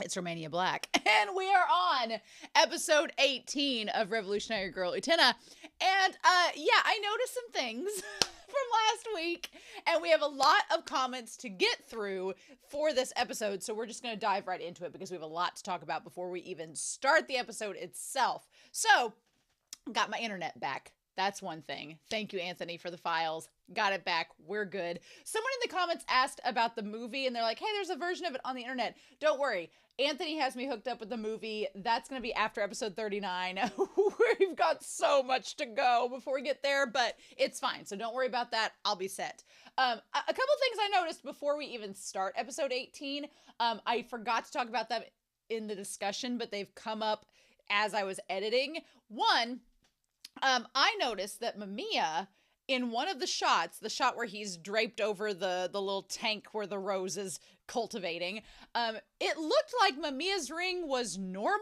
It's Romania Black, and we are on episode 18 of Revolutionary Girl Utena. And yeah, I noticed some things from last week, and we have a lot of comments to get through for this episode. So we're just going to dive right into it because we have a lot to talk about before we even start the episode itself. So, got my internet back. That's one thing. Thank you, Anthony, for the files. Got it back. We're good. Someone in the comments asked about the movie, and they're like, hey, there's a version of it on the internet. Don't worry. Anthony has me hooked up with the movie. That's going to be after episode 39. We've got so much to go before we get there, but it's fine. So don't worry about that. I'll be set. A couple things I noticed before we even start episode 18. I forgot to talk about them in the discussion, but they've come up as I was editing. One, I noticed that Mamiya, in one of the shots, the shot where he's draped over the little tank where the rose is cultivating, it looked like Mamiya's ring was normal.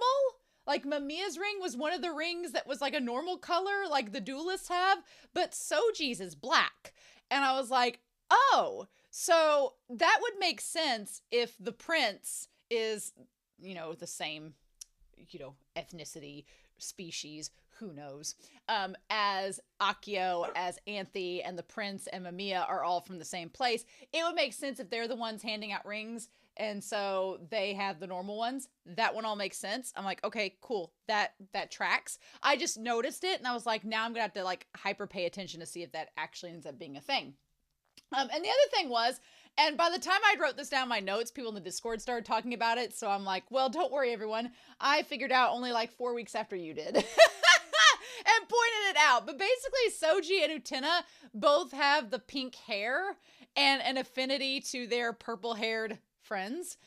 Like Mamiya's ring was one of the rings that was like a normal color, like the duelists have, but Soji's is black. And I was like, oh, so that would make sense if the prince is, the same, ethnicity, species, who knows, as Akio, as Anthe, and the prince and Mamiya are all from the same place. It would make sense if they're the ones handing out rings, and so they have the normal ones. That one all makes sense. I'm like, okay, cool. That tracks. I just noticed it, and I was like, now I'm gonna have to like hyper pay attention to see if that actually ends up being a thing. And the other thing was, and by the time I wrote this down in my notes, people in the Discord started talking about it. So I'm like, well, don't worry, everyone. I figured out only like 4 weeks after you did. And pointed it out. But basically, Soji and Utena both have the pink hair and an affinity to their purple-haired friends.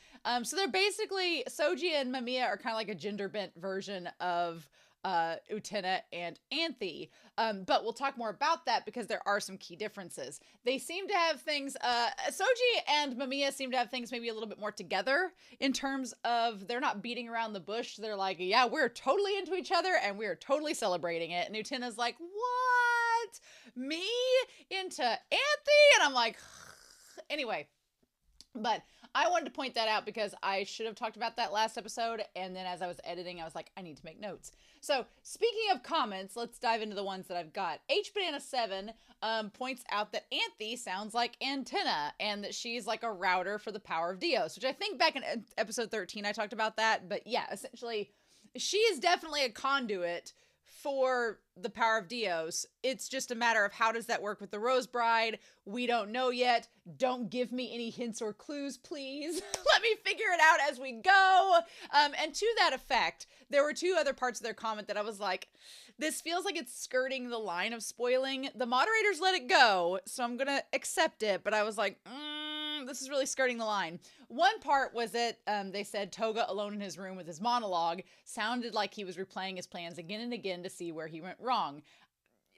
So they're basically, Soji and Mamiya are kind of like a gender-bent version of Utena and Anthe. But we'll talk more about that because there are some key differences. They seem to have things, Soji and Mamiya seem to have things maybe a little bit more together in terms of they're not beating around the bush. They're like, yeah, we're totally into each other and we're totally celebrating it. And Utena's like, what? Me into Anthe? And I'm like, anyway. But I wanted to point that out because I should have talked about that last episode. And then as I was editing, I was like, I need to make notes. So speaking of comments, let's dive into the ones that I've got. HBanana7 points out that Anthe sounds like Antenna and that she's like a router for the power of Dios, which I think back in episode 13, I talked about that. But yeah, essentially, she is definitely a conduit for the power of Dios. It's just a matter of how does that work with the Rose Bride? We don't know yet. Don't give me any hints or clues, please. Let me figure it out as we go. And to that effect, there were two other parts of their comment that I was like, this feels like it's skirting the line of spoiling. The moderators let it go, so I'm gonna accept it, but I was like, this is really skirting the line. One part was that they said Toga alone in his room with his monologue sounded like he was replaying his plans again and again to see where he went wrong.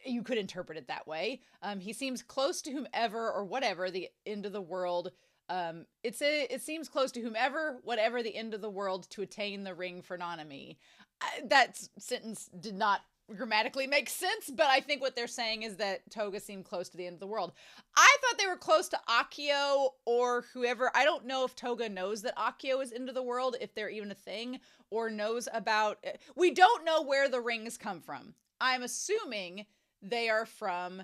You could interpret it that way. He seems close to whomever or whatever the end of the world. It seems close to whomever, whatever the end of the world to attain the ring for Nanami. That sentence did not grammatically makes sense, but I think what they're saying is that Toga seemed close to the end of the world. I thought they were close to Akio or whoever. I don't know if Toga knows that Akio is end of the world, if they're even a thing, or knows about... We don't know where the rings come from. I'm assuming they are from...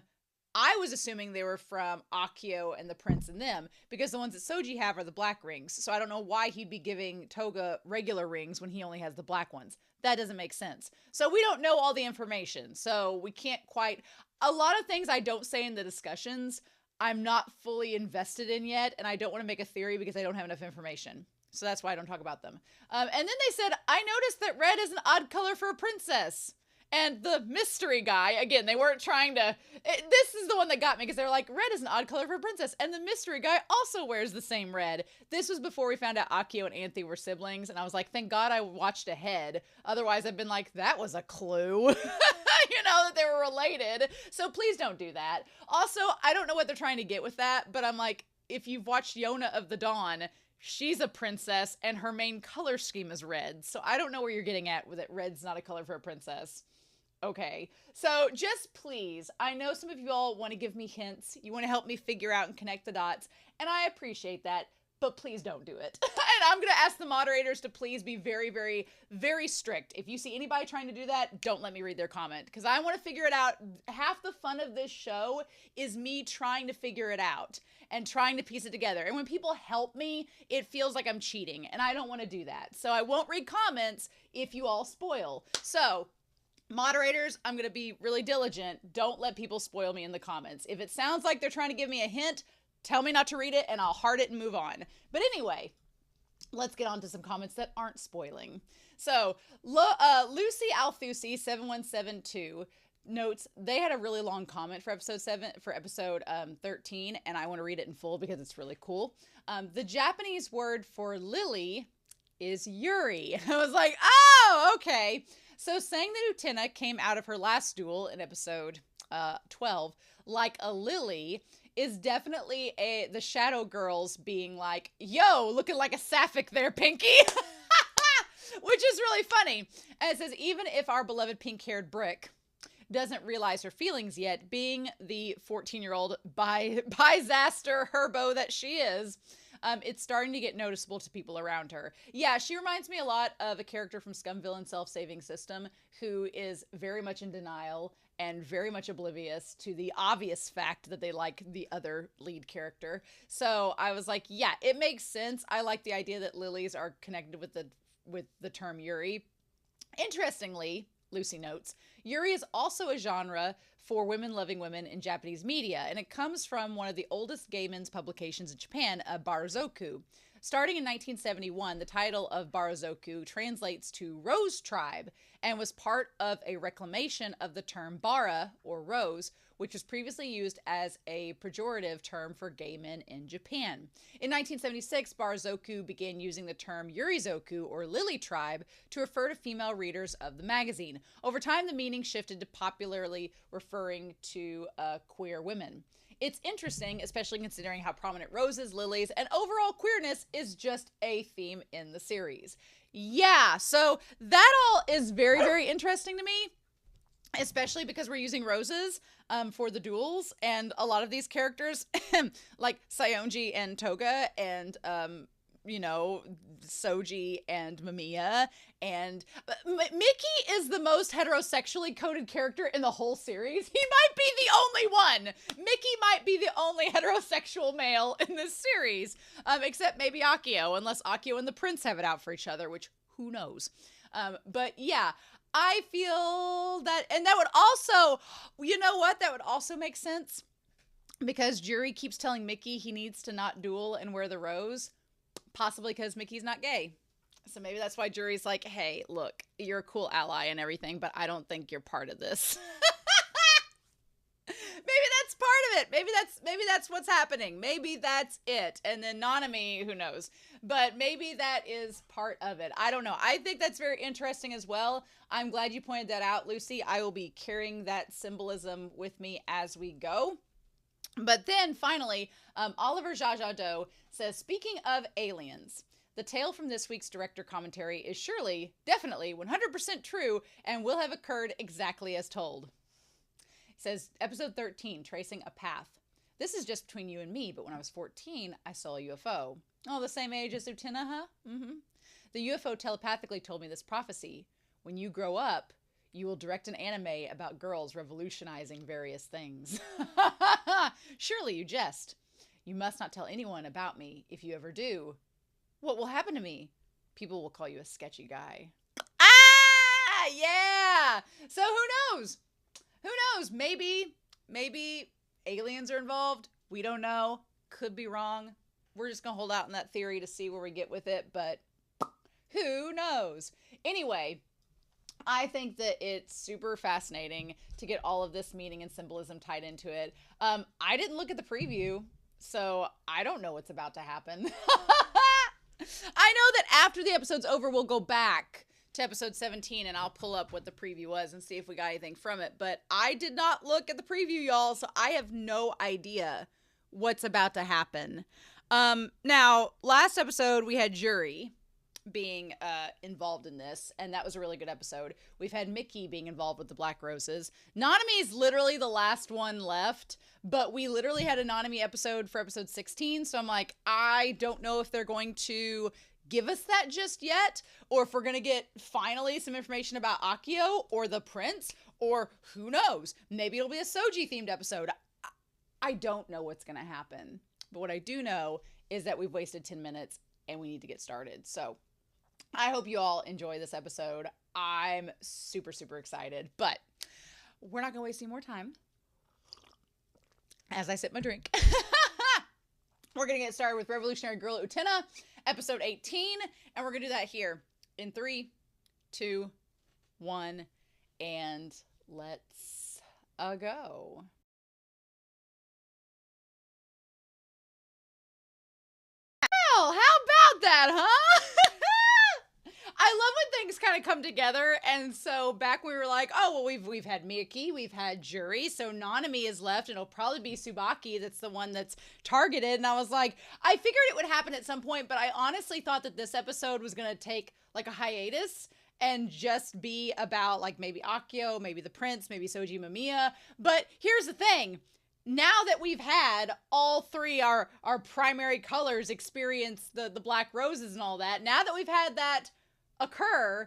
I was assuming they were from Akio and the prince and them, because the ones that Soji have are the black rings. So I don't know why he'd be giving Toga regular rings when he only has the black ones. That doesn't make sense. So we don't know all the information. So we can't quite... A lot of things I don't say in the discussions, I'm not fully invested in yet, and I don't want to make a theory because I don't have enough information. So that's why I don't talk about them. And then they said, I noticed that red is an odd color for a princess. And the mystery guy, again, they weren't trying to... This is the one that got me, because they were like, red is an odd color for a princess. And the mystery guy also wears the same red. This was before we found out Akio and Anthe were siblings. And I was like, thank God I watched ahead. Otherwise, I've been like, that was a clue. That they were related. So please don't do that. Also, I don't know what they're trying to get with that. But I'm like, if you've watched Yona of the Dawn... She's a princess, and her main color scheme is red. So I don't know where you're getting at with it. Red's not a color for a princess. Okay. So just please, I know some of you all want to give me hints. You want to help me figure out and connect the dots. And I appreciate that. But please don't do it. I'm going to ask the moderators to please be very, very, very strict. If you see anybody trying to do that, don't let me read their comment, because I want to figure it out. Half the fun of this show is me trying to figure it out and trying to piece it together. And when people help me, it feels like I'm cheating, and I don't want to do that. So I won't read comments if you all spoil. So moderators, I'm going to be really diligent. Don't let people spoil me in the comments. If it sounds like they're trying to give me a hint, tell me not to read it and I'll heart it and move on. But anyway, let's get on to some comments that aren't spoiling. So Lucy Althusi 7172 notes they had a really long comment for episode 13, and I want to read it in full because it's really cool. The Japanese word for lily is Yuri. I was like, oh, okay. So saying that Utena came out of her last duel in episode 12 like a lily is definitely the Shadow Girls being like, yo, looking like a sapphic there, Pinky. Which is really funny. And it says, even if our beloved pink-haired Brick doesn't realize her feelings yet, being the 14-year-old bizaster herbo that she is, it's starting to get noticeable to people around her. Yeah, she reminds me a lot of a character from Scumville and Self-Saving System who is very much in denial and very much oblivious to the obvious fact that they like the other lead character. So I was like, yeah, it makes sense. I like the idea that lilies are connected with the term Yuri. Interestingly, Lucy notes, Yuri is also a genre for women-loving women in Japanese media, and it comes from one of the oldest gay men's publications in Japan, Barazoku. Starting in 1971, the title of Barazoku translates to Rose Tribe and was part of a reclamation of the term bara, or rose, which was previously used as a pejorative term for gay men in Japan. In 1976, Barazoku began using the term Yurizoku, or Lily Tribe, to refer to female readers of the magazine. Over time, the meaning shifted to popularly referring to queer women. It's interesting, especially considering how prominent roses, lilies, and overall queerness is just a theme in the series. Yeah, so that all is very, very interesting to me, especially because we're using roses for the duels, and a lot of these characters, like Saionji and Toga, and Soji and Mamiya, and Mickey is the most heterosexually coded character in the whole series. He might be the only one. Mickey might be the only heterosexual male in this series, except maybe Akio, unless Akio and the prince have it out for each other, which who knows. But yeah, I feel that, and that would also, you know what, that would also make sense, because Juri keeps telling Mickey he needs to not duel and wear the rose. Possibly because Mickey's not gay. So maybe that's why Juri's like, hey, look, you're a cool ally and everything, but I don't think you're part of this. Maybe that's part of it. Maybe that's what's happening. Maybe that's it. And then Nanami, who knows? But maybe that is part of it. I don't know. I think that's very interesting as well. I'm glad you pointed that out, Lucy. I will be carrying that symbolism with me as we go. But then finally, Oliver Jajado says, speaking of aliens, the tale from this week's director commentary is surely, definitely, 100% true and will have occurred exactly as told. It says, episode 13, Tracing a Path. This is just between you and me, but when I was 14, I saw a UFO. Oh, the same age as Utena, huh? Mm-hmm. The UFO telepathically told me this prophecy. When you grow up, you will direct an anime about girls revolutionizing various things. Surely you jest. You must not tell anyone about me. If you ever do, what will happen to me? People will call you a sketchy guy. Ah, yeah. So who knows? Who knows? Maybe aliens are involved. We don't know. Could be wrong. We're just going to hold out on that theory to see where we get with it, but who knows? Anyway, I think that it's super fascinating to get all of this meaning and symbolism tied into it. I didn't look at the preview, so I don't know what's about to happen. I know that after the episode's over, we'll go back to episode 17 and I'll pull up what the preview was and see if we got anything from it. But I did not look at the preview, y'all, so I have no idea what's about to happen. Now, last episode, we had Juri being involved in this, and that was a really good episode. We've had Mickey being involved with the Black Roses. Nanami is literally the last one left, but we literally had a Nanami episode for episode 16, so I'm like, I don't know if they're going to give us that just yet, or if we're going to get finally some information about Akio or the prince, or who knows, maybe it'll be a Soji themed episode. I don't know what's going to happen, but what I do know is that we've wasted 10 minutes and we need to get started. So I hope you all enjoy this episode. I'm super, super excited, but we're not going to waste any more time. As I sip my drink, we're going to get started with Revolutionary Girl Utena, episode 18, and we're going to do that here in 3, 2, 1, and let's go. Well, how about that, huh? I love when things kind of come together, and so back when we were like, oh, well, we've had Miyaki, we've had Juri, so Nanami is left, and it'll probably be Tsubaki that's the one that's targeted, and I was like, I figured it would happen at some point, but I honestly thought that this episode was going to take, like, a hiatus and just be about, like, maybe Akio, maybe the prince, maybe Soji Mamiya, but here's the thing. Now that we've had all three, our primary colors experience the black roses and all that, now that we've had that occur,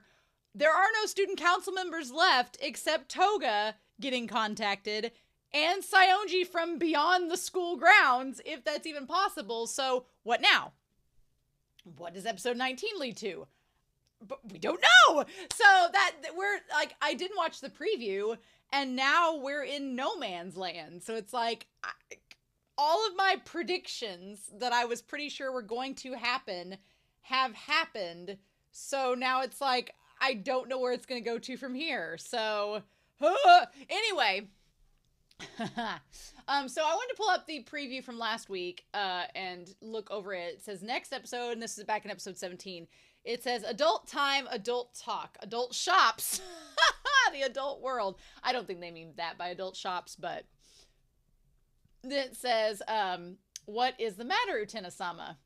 there are no student council members left except Toga getting contacted and Saionji from beyond the school grounds, if that's even possible. So what now? What does episode 19 lead to? But we don't know. So that we're like, I didn't watch the preview and now we're in no man's land. So it's like all of my predictions that I was pretty sure were going to happen have happened. So now it's like, I don't know where it's going to go to from here. So, anyway. So I wanted to pull up the preview from last week and look over it. It says next episode, and this is back in episode 17. It says adult time, adult talk, adult shops, the adult world. I don't think they mean that by adult shops, but then it says, what is the matter, Utena-sama?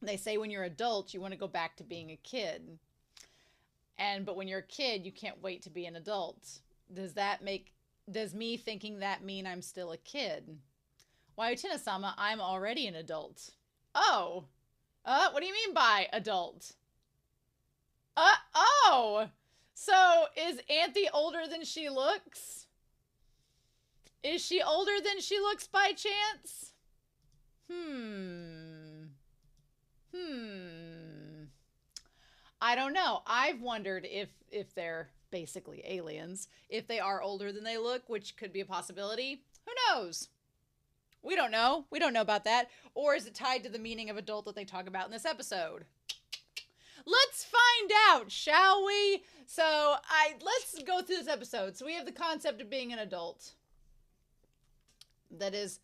They say when you're adult, you want to go back to being a kid. But when you're a kid, you can't wait to be an adult. Does me thinking that mean I'm still a kid? Why, Utena-sama, I'm already an adult. Oh. What do you mean by adult? Oh. So is Anthe older than she looks? Is she older than she looks by chance? I don't know. I've wondered if they're basically aliens, if they are older than they look, which could be a possibility. Who knows? We don't know. We don't know about that. Or is it tied to the meaning of adult that they talk about in this episode? Let's find out, shall we? So let's go through this episode. So we have the concept of being an adult. That is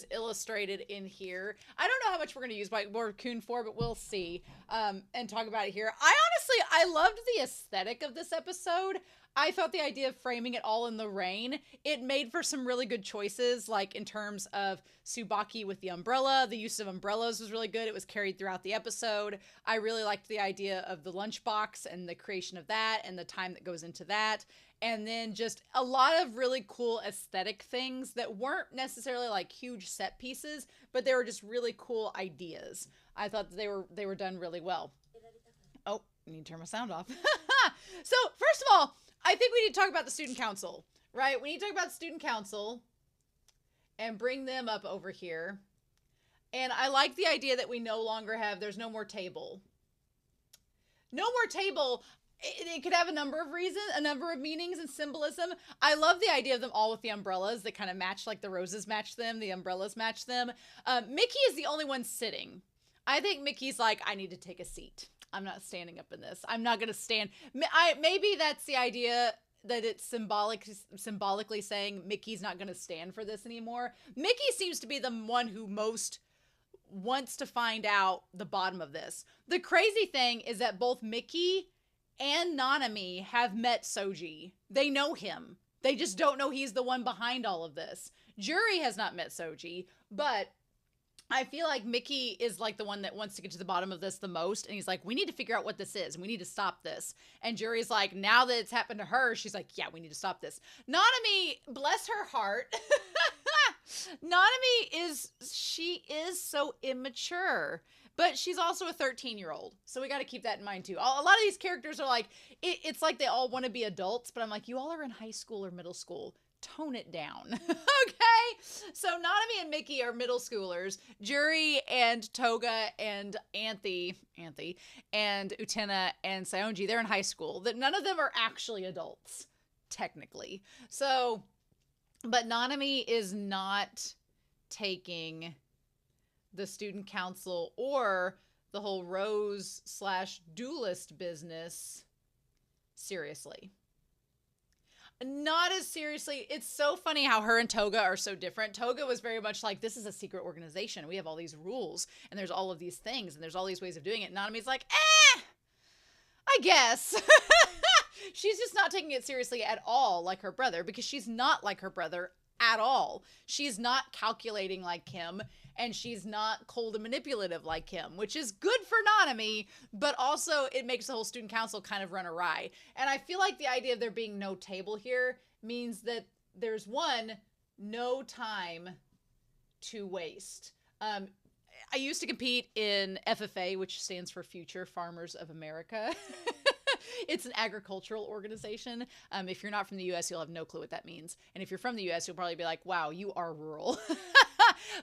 illustrated in here. I don't know how much we're going to use Whiteboard Kun for, but we'll see and talk about it here. I loved the aesthetic of this episode. I thought the idea of framing it all in the rain, it made for some really good choices, like in terms of Tsubaki with the umbrella. The use of umbrellas was really good. It was carried throughout the episode. I really liked the idea of the lunchbox and the creation of that and the time that goes into that. And then just a lot of really cool aesthetic things that weren't necessarily like huge set pieces, but they were just really cool ideas. I thought that they were done really well. Oh, I need to turn my sound off. So first of all, I think we need to talk about the student council, right? We need to talk about the student council and bring them up over here. And I like the idea that we no longer have, there's no more table. No more table. It could have a number of reasons, a number of meanings and symbolism. I love the idea of them all with the umbrellas that kind of match, like the roses match them, the umbrellas match them. Mickey is the only one sitting. I think Mickey's like, I need to take a seat. I'm not standing up in this. I'm not going to stand. Maybe that's the idea that it's symbolically saying Mickey's not going to stand for this anymore. Mickey seems to be the one who most wants to find out the bottom of this. The crazy thing is that both Mickey and Nanami have met Soji. They know him. They just don't know he's the one behind all of this. Juri has not met Soji, but I feel like Mickey is like the one that wants to get to the bottom of this the most. And he's like, we need to figure out what this is. And we need to stop this. And Juri's like, now that it's happened to her, she's like, yeah, we need to stop this. Nanami, bless her heart. Nanami is so immature. But she's also a 13-year-old. So we got to keep that in mind too. A lot of these characters are like, it's like they all want to be adults, but I'm like, you all are in high school or middle school. Tone it down. Okay? So Nanami and Mickey are middle schoolers. Juri and Toga and Anthe and Utena and Saionji, they're in high school. That none of them are actually adults, technically. So, but Nanami is not taking the student council or the whole Rose/duelist business seriously. Not as seriously. It's so funny how her and Toga are so different. Toga was very much like, this is a secret organization. We have all these rules and there's all of these things and there's all these ways of doing it. Nanami's like, I guess. She's just not taking it seriously at all like her brother, because she's not like her brother at all. She's not calculating like him, and she's not cold and manipulative like him, which is good for Nanami, but also it makes the whole student council kind of run awry. And I feel like the idea of there being no table here means that there's no time to waste. I used to compete in FFA, which stands for Future Farmers of America. It's an agricultural organization. If you're not from the U.S., you'll have no clue what that means. And if you're from the U.S., you'll probably be like, wow, you are rural.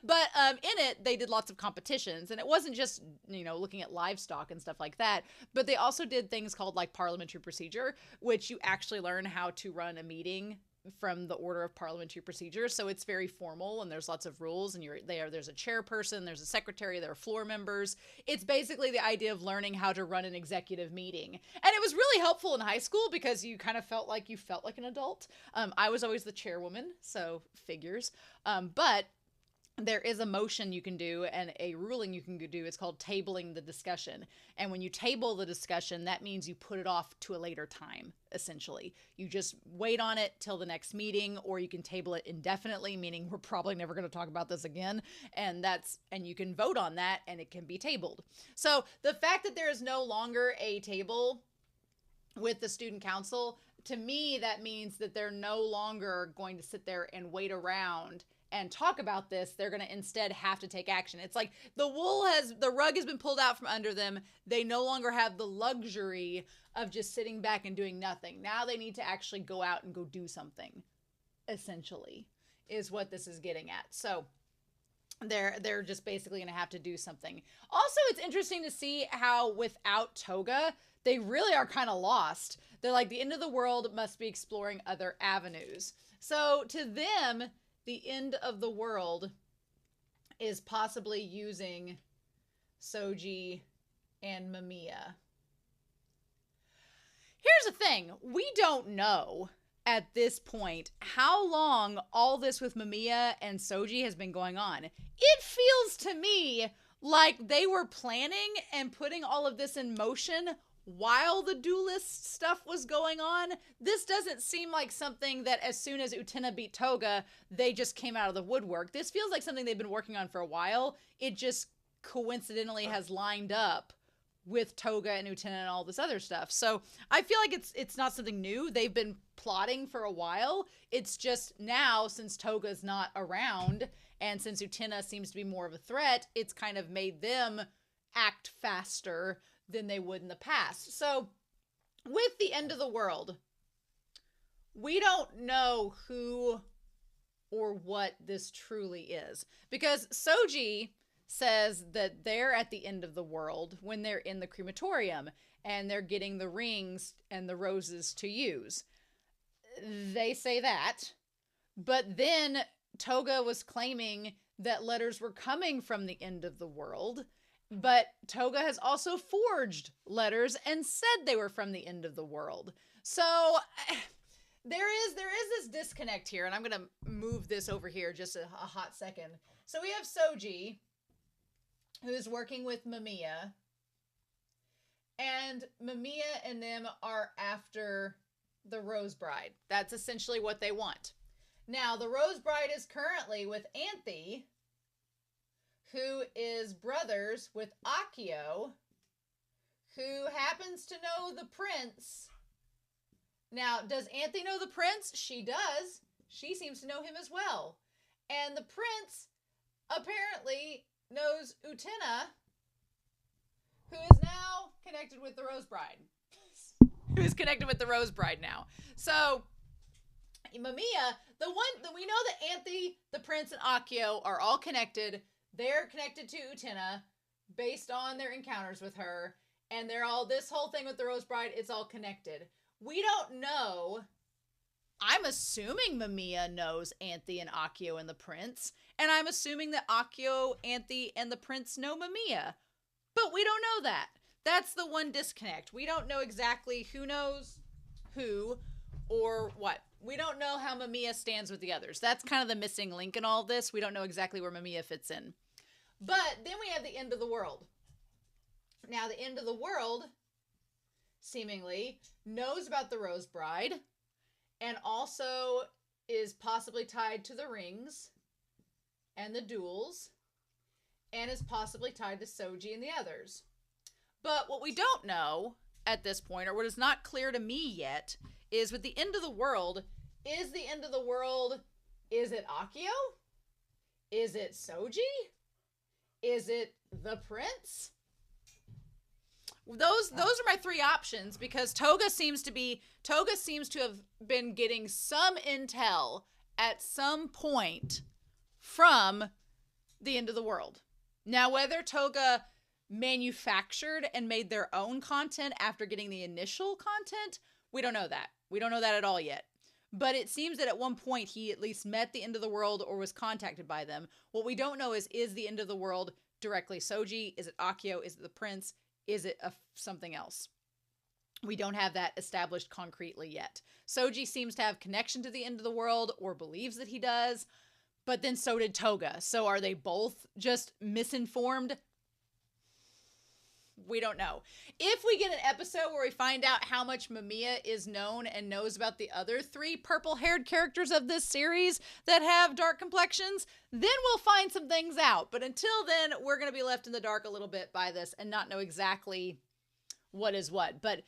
But in it, they did lots of competitions. And it wasn't just, looking at livestock and stuff like that. But they also did things called like parliamentary procedure, which you actually learn how to run a meeting from the order of parliamentary procedure. So it's very formal and there's lots of rules, and there's a chairperson, there's a secretary, there are floor members. It's basically the idea of learning how to run an executive meeting. And it was really helpful in high school because you kind of felt like an adult. I was always the chairwoman, so figures. But there is a motion you can do and a ruling you can do. It's called tabling the discussion. And when you table the discussion, that means you put it off to a later time, essentially. You just wait on it till the next meeting, or you can table it indefinitely, meaning we're probably never going to talk about this again. And you can vote on that and it can be tabled. So the fact that there is no longer a table with the student council, to me, that means that they're no longer going to sit there and wait around and talk about this. They're going to instead have to take action. It's like the rug has been pulled out from under them. They no longer have the luxury of just sitting back and doing nothing. Now they need to actually go out and go do something, essentially, is what this is getting at. So they're just basically going to have to do something. Also, it's interesting to see how without Toga, they really are kind of lost. They're like, the end of the world must be exploring other avenues. So to them, the end of the world is possibly using Soji and Mamiya. Here's the thing. We don't know at this point how long all this with Mamiya and Soji has been going on. It feels to me like they were planning and putting all of this in motion while the duelist stuff was going on. This doesn't seem like something that as soon as Utena beat Toga, they just came out of the woodwork. This feels like something they've been working on for a while. It just coincidentally has lined up with Toga and Utena and all this other stuff. So I feel like it's not something new. They've been plotting for a while. It's just now, since Toga's not around and since Utena seems to be more of a threat, it's kind of made them act faster than they would in the past. So with the end of the world, we don't know who or what this truly is, because Soji says that they're at the end of the world when they're in the crematorium and they're getting the rings and the roses to use. They say that, but then Toga was claiming that letters were coming from the end of the world. But Toga has also forged letters and said they were from the end of the world. So there is this disconnect here, and I'm going to move this over here just a hot second. So we have Soji, who's working with Mamiya, and Mamiya and them are after the Rose Bride. That's essentially what they want. Now, the Rose Bride is currently with Anthe, who is brothers with Akio, who happens to know the prince. Now, does Anthe know the prince? She does. She seems to know him as well. And the prince apparently knows Utena who is now connected with the Rose Bride. Who's connected with the Rose Bride now. So, Mamiya, the one that we know that Anthe, the Prince, and Akio are all connected. They're connected to Utena based on their encounters with her. And they're all, this whole thing with the Rose Bride, it's all connected. We don't know. I'm assuming Mamiya knows Anthe and Akio and the Prince. And I'm assuming that Akio, Anthe, and the Prince know Mamiya. But we don't know that. That's the one disconnect. We don't know exactly who knows who or what. We don't know how Mamiya stands with the others. That's kind of the missing link in all this. We don't know exactly where Mamiya fits in. But then we have the end of the world. Now, the end of the world, seemingly, knows about the Rose Bride and also is possibly tied to the rings and the duels and is possibly tied to Soji and the others. But what we don't know at this point, or what is not clear to me yet, is with the end of the world, is the end of the world, is it Akio? Is it Soji? Is it the Prince? Those are my three options, because Toga seems to have been getting some intel at some point from the end of the world. Now, whether Toga manufactured and made their own content after getting the initial content, we don't know that. We don't know that at all yet. But it seems that at one point he at least met the end of the world or was contacted by them. What we don't know is the end of the world directly Soji? Is it Akio? Is it the Prince? Is it something else? We don't have that established concretely yet. Soji seems to have connection to the end of the world, or believes that he does, but then so did Toga. So are they both just misinformed? We don't know. If we get an episode where we find out how much Mamiya is known and knows about the other three purple-haired characters of this series that have dark complexions, then we'll find some things out. But until then, we're going to be left in the dark a little bit by this and not know exactly what is what. But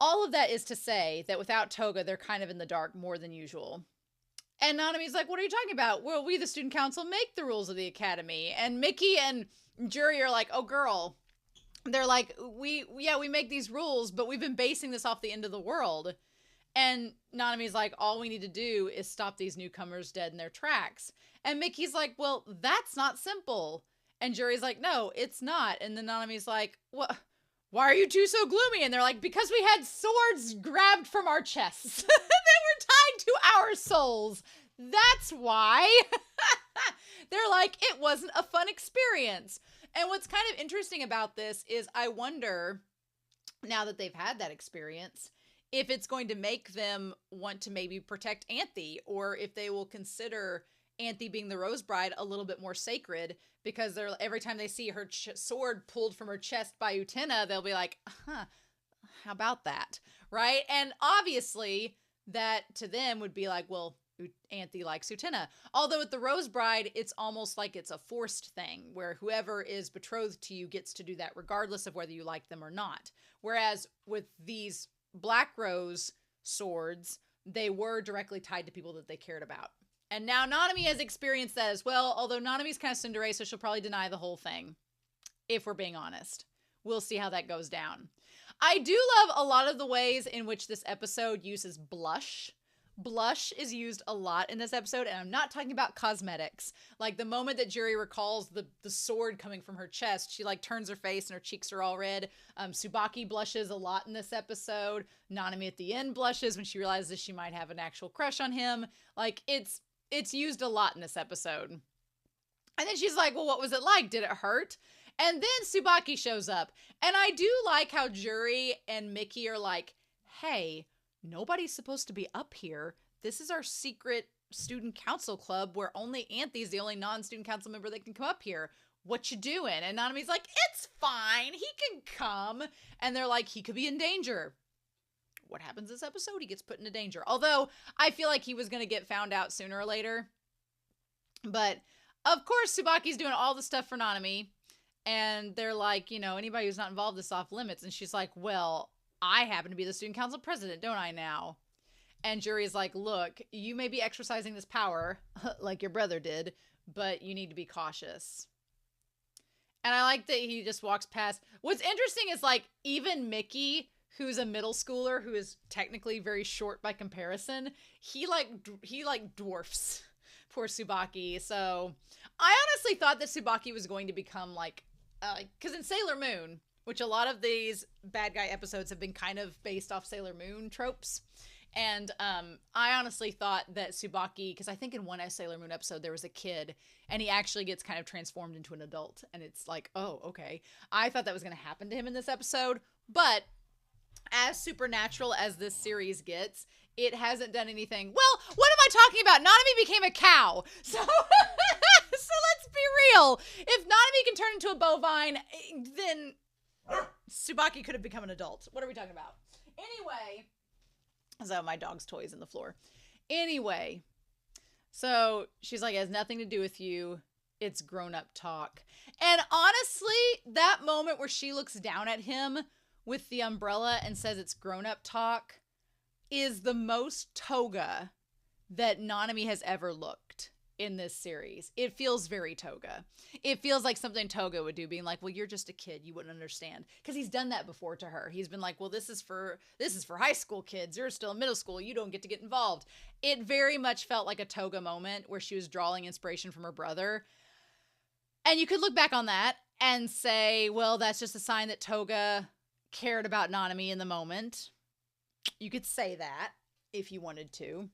all of that is to say that without Toga, they're kind of in the dark more than usual. And Nanami's like, what are you talking about? Well, we, the student council, make the rules of the academy. And Mickey and Juri are like, oh, girl. They're like, we make these rules, but we've been basing this off the end of the world. And Nanami's like, all we need to do is stop these newcomers dead in their tracks. And Mickey's like, well, that's not simple. And Juri's like, no, it's not. And then Nanami's like, what? Why are you two so gloomy? And they're like, because we had swords grabbed from our chests that were tied to our souls. That's why. They're like, it wasn't a fun experience. And what's kind of interesting about this is I wonder, now that they've had that experience, if it's going to make them want to maybe protect Anthe, or if they will consider Anthe being the Rose Bride a little bit more sacred, because they're every time they see her sword pulled from her chest by Utena, they'll be like, huh, how about that? Right? And obviously that to them would be like, well, Anthe likes Utena. Although with the Rose Bride, it's almost like it's a forced thing where whoever is betrothed to you gets to do that regardless of whether you like them or not. Whereas with these Black Rose swords, they were directly tied to people that they cared about. And now Nanami has experienced that as well, although Nanami's kind of tsundere, so she'll probably deny the whole thing, if we're being honest. We'll see how that goes down. I do love a lot of the ways in which this episode uses blush. Blush is used a lot in this episode, and I'm not talking about cosmetics. Like the moment that Juri recalls the sword coming from her chest, she like turns her face and her cheeks are all red. Tsubaki blushes a lot in this episode. Nanami at the end blushes when she realizes she might have an actual crush on him. Like it's used a lot in this episode. And then she's like, well, what was it like? Did it hurt? And then Tsubaki shows up. And I do like how Juri and Mickey are like, hey, nobody's supposed to be up here. This is our secret student council club where only Anthe's the only non-student council member that can come up here. What you doing? And Nanami's like, it's fine. He can come. And they're like, he could be in danger. What happens this episode? He gets put into danger. Although I feel like he was going to get found out sooner or later. But of course, Tsubaki's doing all the stuff for Nanami. And they're like, you know, anybody who's not involved is off limits. And she's like, well, I happen to be the student council president, don't I now? And Juri's like, look, you may be exercising this power like your brother did, but you need to be cautious. And I like that he just walks past. What's interesting is, like, even Mickey, who's a middle schooler who is technically very short by comparison, he dwarfs poor Tsubaki. So I honestly thought that Tsubaki was going to become like, because in Sailor Moon, which a lot of these bad guy episodes have been kind of based off Sailor Moon tropes. And I honestly thought that Tsubaki, because I think in one Sailor Moon episode there was a kid and he actually gets kind of transformed into an adult. And it's like, oh, okay. I thought that was going to happen to him in this episode. But as supernatural as this series gets, it hasn't done anything. Well, what am I talking about? Nanami became a cow. So, so let's be real. If Nanami can turn into a bovine, then Tsubaki could have become an adult. What are we talking about? Anyway, so my dog's toys in the floor. Anyway, so she's like, it has nothing to do with you. It's grown-up talk. And honestly, that moment where she looks down at him with the umbrella and says it's grown-up talk is the most toga that Nanami has ever looked in this series. It feels very toga. It feels like something Toga would do, being like, well, you're just a kid, you wouldn't understand. Because he's done that before to her. He's been like, well, this is for high school kids. You're still in middle school. You don't get to get involved. It very much felt like a Toga moment where she was drawing inspiration from her brother. And you could look back on that and say, well, that's just a sign that Toga cared about Nanami in the moment. You could say that if you wanted to.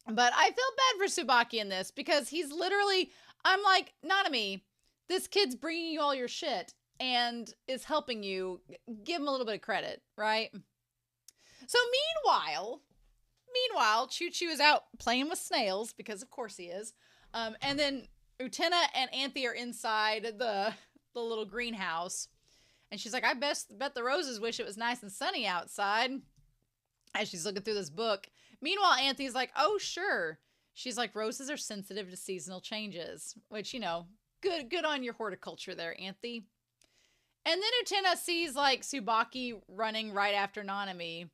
But I feel bad for Tsubaki in this because he's literally, I'm like, Nanami, this kid's bringing you all your shit and is helping you. Give him a little bit of credit, right? So meanwhile, Choo Choo is out playing with snails because of course he is. And then Utena and Anthe are inside the little greenhouse. And she's like, I bet the roses wish it was nice and sunny outside. As she's looking through this book. Meanwhile, Anthe's like, oh, sure. She's like, roses are sensitive to seasonal changes. Which, you know, good on your horticulture there, Anthe. And then Utena sees, like, Tsubaki running right after Nanami.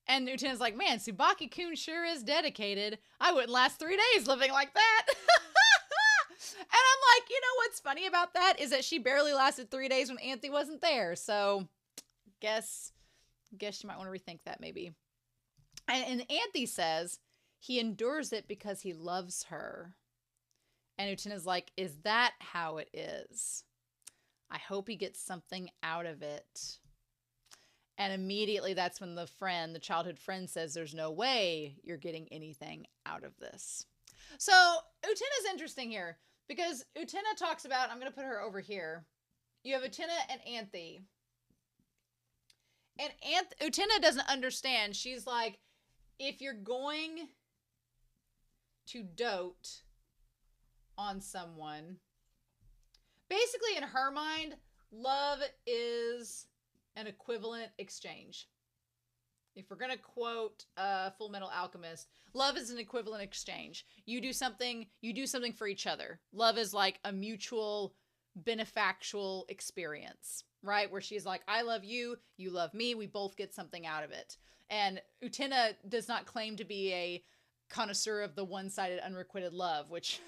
And Utena's like, man, Tsubaki-kun sure is dedicated. I wouldn't last 3 days living like that. And I'm like, you know what's funny about that is that she barely lasted 3 days when Anthe wasn't there. So, guess you might want to rethink that maybe. And Anthe says he endures it because he loves her. And Utena's like, is that how it is? I hope he gets something out of it. And immediately that's when the childhood friend says, there's no way you're getting anything out of this. So Utena's interesting here because Utena talks about, I'm going to put her over here. You have Utena and Anthe. And Utena doesn't understand. She's like, if you're going to dote on someone, basically in her mind, love is an equivalent exchange. If we're going to quote Full Metal Alchemist, love is an equivalent exchange. You do something for each other. Love is like a mutual benefactual experience, right? Where she's like, I love you, you love me, we both get something out of it. And Utena does not claim to be a connoisseur of the one-sided unrequited love, which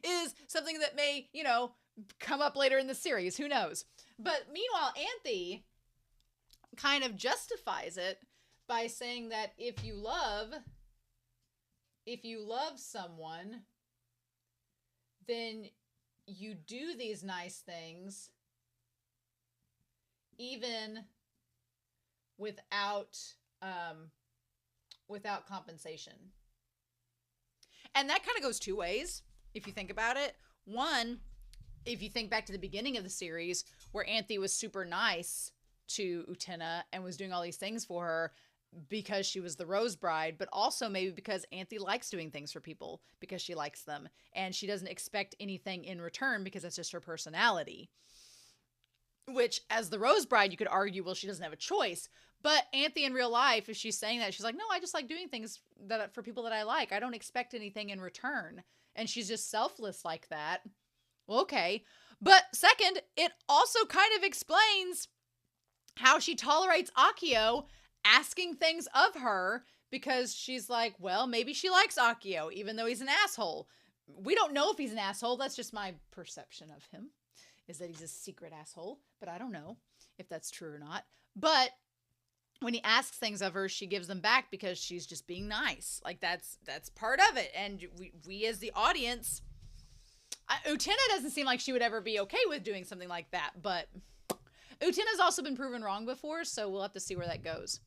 is something that may, you know, come up later in the series. Who knows? But meanwhile, Anthe kind of justifies it by saying that if you love someone, then you do these nice things even without compensation. And that kind of goes two ways if you think about it. One, if you think back to the beginning of the series where Anthe was super nice to Utena and was doing all these things for her because she was the Rose Bride, but also maybe because Anthe likes doing things for people because she likes them and she doesn't expect anything in return because that's just her personality. Which, as the Rose Bride, you could argue, well, she doesn't have a choice. But Anthe in real life, if she's saying that, she's like, no, I just like doing things that for people that I like. I don't expect anything in return. And she's just selfless like that. Well, okay. But second, it also kind of explains how she tolerates Akio asking things of her because she's like, well, maybe she likes Akio, even though he's an asshole. We don't know if he's an asshole. That's just my perception of him. is that he's a secret asshole, but I don't know if that's true or not. But when he asks things of her, she gives them back because she's just being nice. Like that's part of it. And we as the audience, Utena doesn't seem like she would ever be okay with doing something like that, but Utena's also been proven wrong before, so we'll have to see where that goes.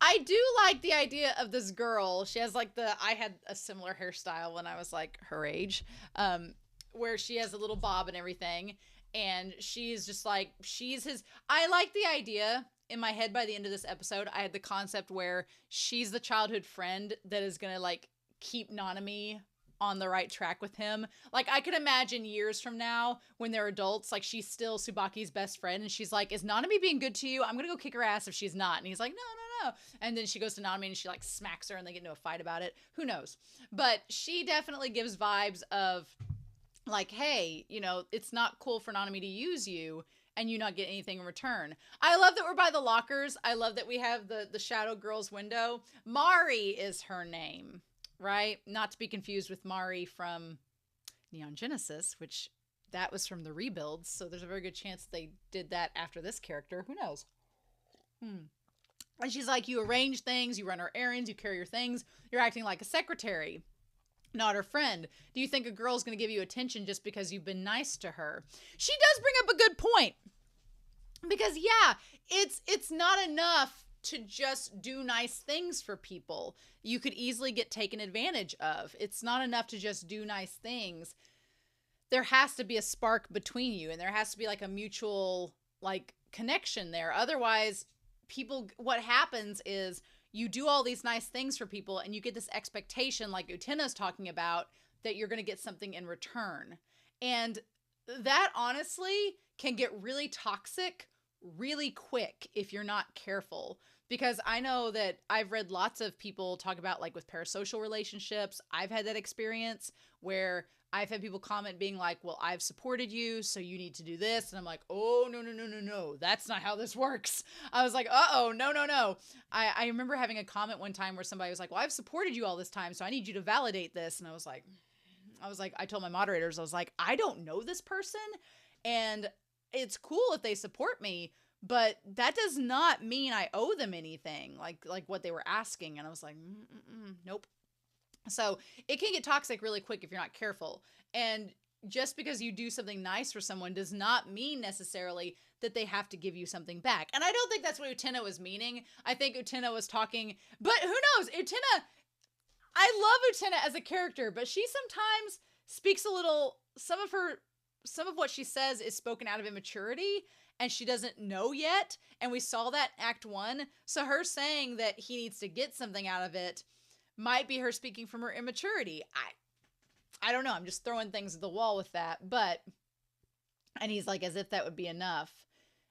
I do like the idea of this girl. She has like I had a similar hairstyle when I was like her age, where she has a little bob and everything. And she's just like, I like the idea. In my head, by the end of this episode, I had the concept where she's the childhood friend that is going to like keep Nanami on the right track with him. Like I could imagine years from now when they're adults, like she's still Tsubaki's best friend. And she's like, is Nanami being good to you? I'm going to go kick her ass if she's not. And he's like, no. And then she goes to Nanami and she like smacks her and they get into a fight about it. Who knows? But she definitely gives vibes of like, hey, you know, it's not cool for Nanami to use you and you not get anything in return. I love that we're by the lockers. I love that we have the Shadow Girl's window. Mari is her name, right? Not to be confused with Mari from Neon Genesis, which that was from the rebuilds. So there's a very good chance they did that after this character. Who knows? And she's like, you arrange things, you run her errands, you carry her things. You're acting like a secretary, not her friend. Do you think a girl's going to give you attention just because you've been nice to her? She does bring up a good point. Because yeah, it's not enough to just do nice things for people. You could easily get taken advantage of. It's not enough to just do nice things. There has to be a spark between you and there has to be like a mutual like connection there. Otherwise, what happens is you do all these nice things for people and you get this expectation like Utena's talking about that you're going to get something in return. And that honestly can get really toxic really quick if you're not careful. Because I know that I've read lots of people talk about like with parasocial relationships. I've had that experience where I've had people comment being like, well, I've supported you, so you need to do this. And I'm like, oh, no. That's not how this works. I was like, uh-oh, no. I remember having a comment one time where somebody was like, well, I've supported you all this time, so I need you to validate this. And I was like, I told my moderators, I was like, I don't know this person. And it's cool if they support me, but that does not mean I owe them anything like what they were asking. And I was like, nope. So it can get toxic really quick if you're not careful. And just because you do something nice for someone does not mean necessarily that they have to give you something back. And I don't think that's what Utena was meaning. I think Utena was talking, but who knows? I love Utena as a character, but she sometimes speaks a little, some of what she says is spoken out of immaturity and she doesn't know yet. And we saw that in Act 1. So her saying that he needs to get something out of it might be her speaking from her immaturity. I don't know. I'm just throwing things at the wall with that. And he's like, as if that would be enough.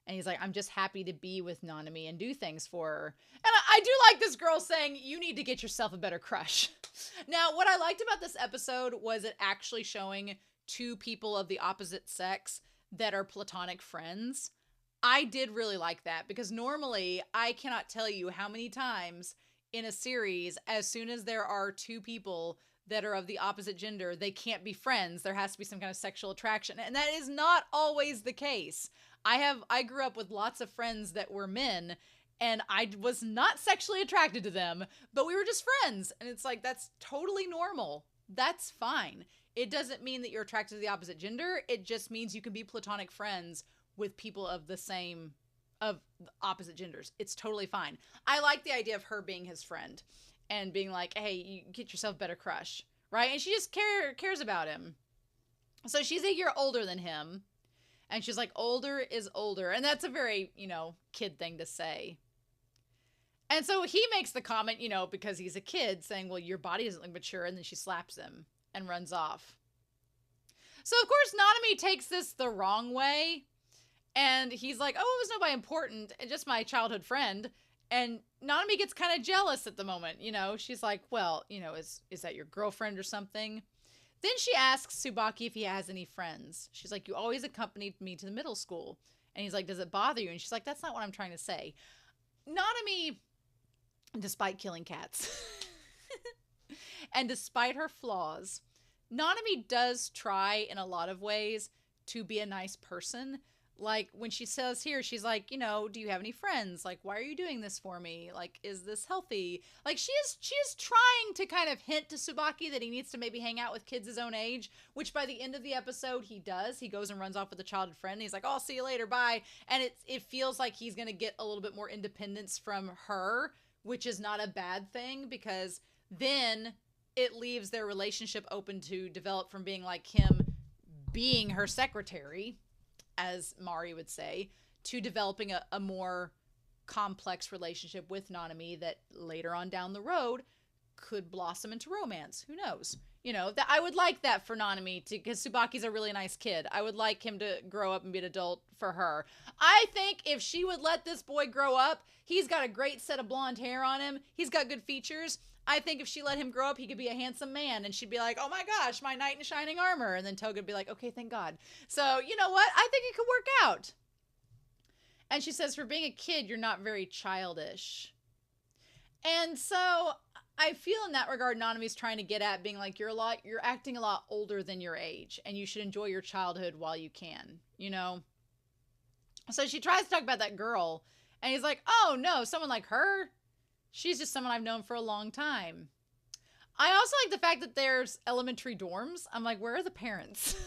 And he's like, I'm just happy to be with Nanami and do things for her. And I do like this girl saying, you need to get yourself a better crush. Now, what I liked about this episode was it actually showing two people of the opposite sex that are platonic friends. I did really like that because normally I cannot tell you how many times in a series, as soon as there are two people that are of the opposite gender, they can't be friends. There has to be some kind of sexual attraction. And that is not always the case. I grew up with lots of friends that were men and I was not sexually attracted to them, but we were just friends. And it's like, that's totally normal. That's fine. It doesn't mean that you're attracted to the opposite gender. It just means you can be platonic friends with people of the opposite genders. It's totally fine. I like the idea of her being his friend and being like, hey, you get yourself a better crush, right? And she just cares about him. So she's a year older than him. And she's like, older is older. And that's a very, kid thing to say. And so he makes the comment, because he's a kid, saying, well, your body doesn't look mature. And then she slaps him and runs off. So, of course, Nanami takes this the wrong way. And he's like, oh, it was nobody important, and just my childhood friend. And Nanami gets kind of jealous at the moment, She's like, well, is that your girlfriend or something? Then she asks Tsubaki if he has any friends. She's like, you always accompanied me to the middle school. And he's like, does it bother you? And she's like, that's not what I'm trying to say. Nanami, despite killing cats, and despite her flaws, Nanami does try in a lot of ways to be a nice person. Like when she says here, she's like, you know, do you have any friends? Like, why are you doing this for me? Like, is this healthy? Like she is trying to kind of hint to Tsubaki that he needs to maybe hang out with kids his own age, which by the end of the episode he does. He goes and runs off with a childhood friend. And he's like, oh, I'll see you later, bye. And it feels like he's going to get a little bit more independence from her, which is not a bad thing, because then it leaves their relationship open to develop from being like him being her secretary, as Mari would say, to developing a more complex relationship with Nanami that later on down the road could blossom into romance. Who knows? You know, that I would like that for Nanami, because Tsubaki's a really nice kid. I would like him to grow up and be an adult for her. I think if she would let this boy grow up, he's got a great set of blonde hair on him. He's got good features. I think if she let him grow up, he could be a handsome man, and she'd be like, oh my gosh, my knight in shining armor. And then Toga'd be like, okay, thank God. So, you know what? I think it could work out. And she says, for being a kid, you're not very childish. And so I feel in that regard, Nanami's trying to get at being like, you're acting a lot older than your age, and you should enjoy your childhood while you can, you know? So she tries to talk about that girl, and he's like, oh no, someone like her? She's just someone I've known for a long time. I also like the fact that there's elementary dorms. I'm like, where are the parents of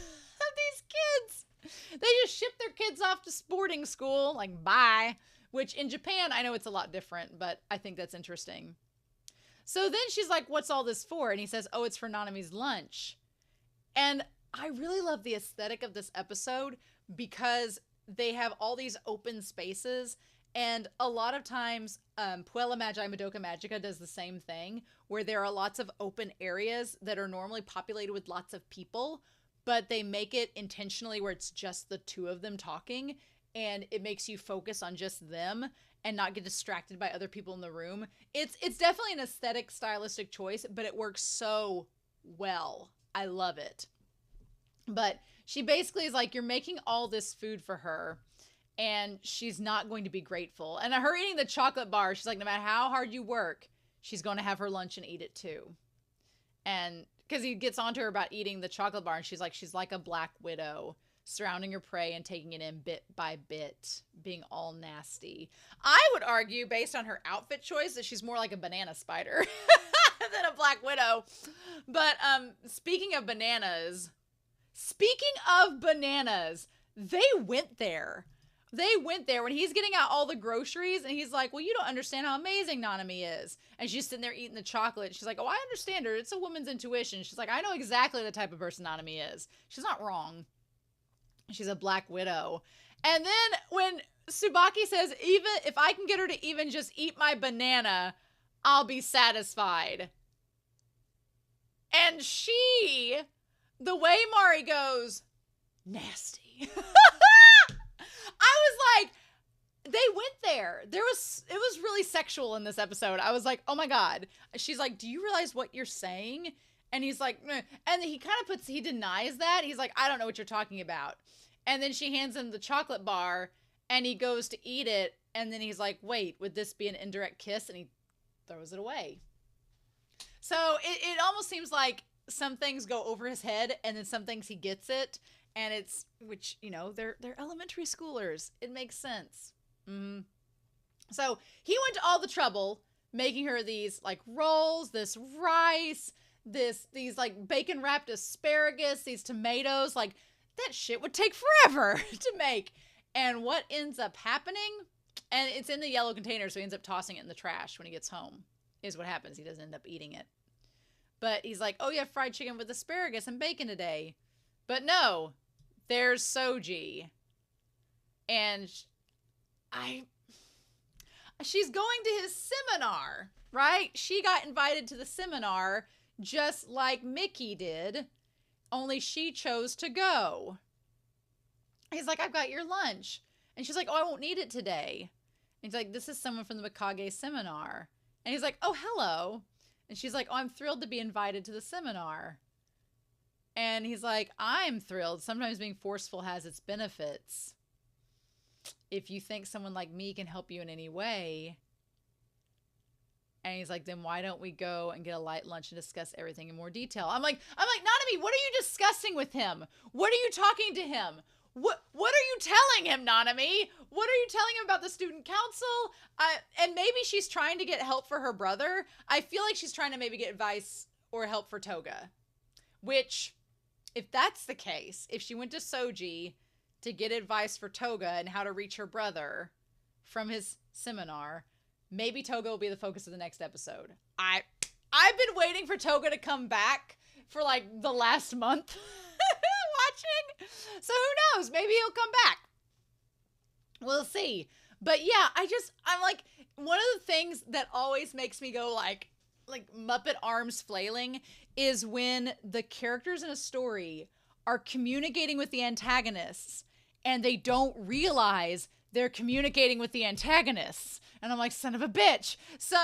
these kids? They just ship their kids off to boarding school, like, bye. Which in Japan, I know it's a lot different, but I think that's interesting. So then she's like, what's all this for? And he says, oh, it's for Nanami's lunch. And I really love the aesthetic of this episode because they have all these open spaces. And a lot of times, Puella Magi Madoka Magica does the same thing, where there are lots of open areas that are normally populated with lots of people, but they make it intentionally where it's just the two of them talking, and it makes you focus on just them and not get distracted by other people in the room. It's definitely an aesthetic, stylistic choice, but it works so well. I love it. But she basically is like, you're making all this food for her, and she's not going to be grateful. And her eating the chocolate bar, she's like, no matter how hard you work, she's going to have her lunch and eat it too. And because he gets onto her about eating the chocolate bar, and she's like a black widow, surrounding her prey and taking it in bit by bit, being all nasty. I would argue, based on her outfit choice, that she's more like a banana spider than a black widow. But speaking of bananas, they went there. They went there when he's getting out all the groceries, and he's like, well, you don't understand how amazing Nanami is. And she's sitting there eating the chocolate. She's like, oh, I understand her. It's a woman's intuition. She's like, I know exactly the type of person Nanami is. She's not wrong. She's a black widow. And then when Tsubaki says, even if I can get her to even just eat my banana, I'll be satisfied. And she, the way Mari goes, nasty. I was like, they went there. It was really sexual in this episode. I was like, oh my God. She's like, do you realize what you're saying? And he's like, meh. And he kind of he denies that. He's like, I don't know what you're talking about. And then she hands him the chocolate bar, and he goes to eat it. And then he's like, wait, would this be an indirect kiss? And he throws it away. So it almost seems like some things go over his head, and then some things he gets it. And it's, which, you know, they're elementary schoolers. It makes sense. Mm-hmm. So he went to all the trouble making her these like rolls, this rice, these like bacon wrapped asparagus, these tomatoes. Like, that shit would take forever to make. And what ends up happening, and it's in the yellow container, so he ends up tossing it in the trash when he gets home, is what happens. He doesn't end up eating it. But he's like, oh yeah, fried chicken with asparagus and bacon today. But no, there's Soji. And she's going to his seminar, right? She got invited to the seminar just like Mickey did, only she chose to go. He's like, I've got your lunch. And she's like, oh, I won't need it today. And he's like, this is someone from the Mikage seminar. And he's like, oh, hello. And she's like, oh, I'm thrilled to be invited to the seminar. And he's like, I'm thrilled. Sometimes being forceful has its benefits. If you think someone like me can help you in any way, And he's like, then why don't we go and get a light lunch and discuss everything in more detail? I'm like, Nanami, what are you discussing with him? What are you talking to him? What are you telling him, Nanami? What are you telling him about the student council? And maybe she's trying to get help for her brother. I feel like she's trying to maybe get advice or help for Toga. Which, if that's the case, if she went to Soji to get advice for Toga and how to reach her brother from his seminar, maybe Toga will be the focus of the next episode. I've been waiting for Toga to come back for like the last month watching. So who knows? Maybe he'll come back. We'll see. But yeah, I'm like, one of the things that always makes me go like Muppet arms flailing is when the characters in a story are communicating with the antagonists and they don't realize they're communicating with the antagonists. And I'm like, son of a bitch. So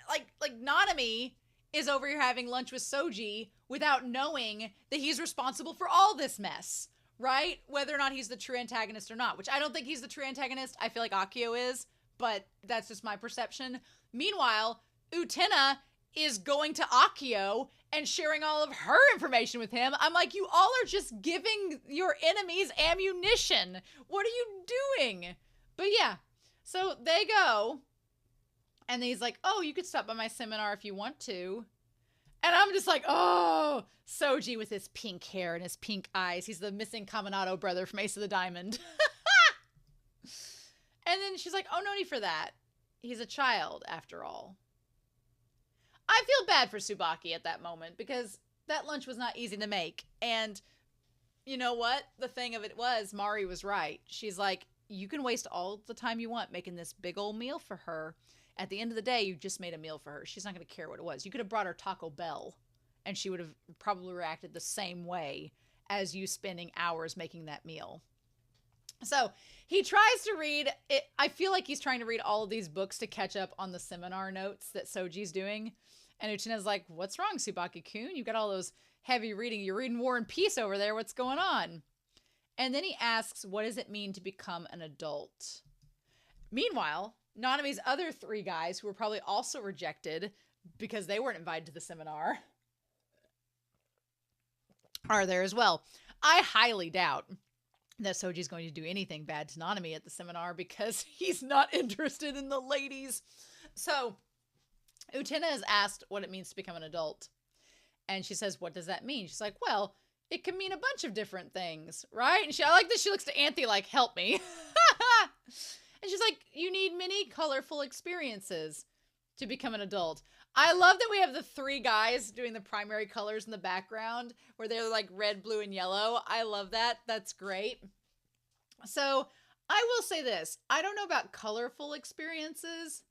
like Nanami is over here having lunch with Soji without knowing that he's responsible for all this mess, right? Whether or not he's the true antagonist or not, which I don't think he's the true antagonist. I feel like Akio is, but that's just my perception. Meanwhile, Utena is going to Akio and sharing all of her information with him. I'm like, you all are just giving your enemies ammunition. What are you doing? But yeah, so they go, and he's like, oh, you could stop by my seminar if you want to. And I'm just like, oh, Soji with his pink hair and his pink eyes. He's the missing Kaminato brother from Ace of the Diamond. And then she's like, oh, no need for that. He's a child, after all. I feel bad for Tsubaki at that moment because that lunch was not easy to make. And you know what? The thing of it was, Mari was right. She's like, you can waste all the time you want making this big old meal for her. At the end of the day, you just made a meal for her. She's not going to care what it was. You could have brought her Taco Bell, and she would have probably reacted the same way as you spending hours making that meal. So he tries to read it. I feel like he's trying to read all of these books to catch up on the seminar notes that Soji's doing. And Utena's like, what's wrong, Tsubaki-kun? You got all those heavy reading. You're reading War and Peace over there. What's going on? And then he asks, what does it mean to become an adult? Meanwhile, Nanami's other 3 guys, who were probably also rejected because they weren't invited to the seminar, are there as well. I highly doubt that Soji's going to do anything bad to Nanami at the seminar because he's not interested in the ladies. So Utena is asked what it means to become an adult. And she says, what does that mean? She's like, well, it can mean a bunch of different things, right? And I like this. She looks to Anthe like, help me. And she's like, you need many colorful experiences to become an adult. I love that we have the 3 guys doing the primary colors in the background where they're like red, blue, and yellow. I love that. That's great. So I will say this. I don't know about colorful experiences,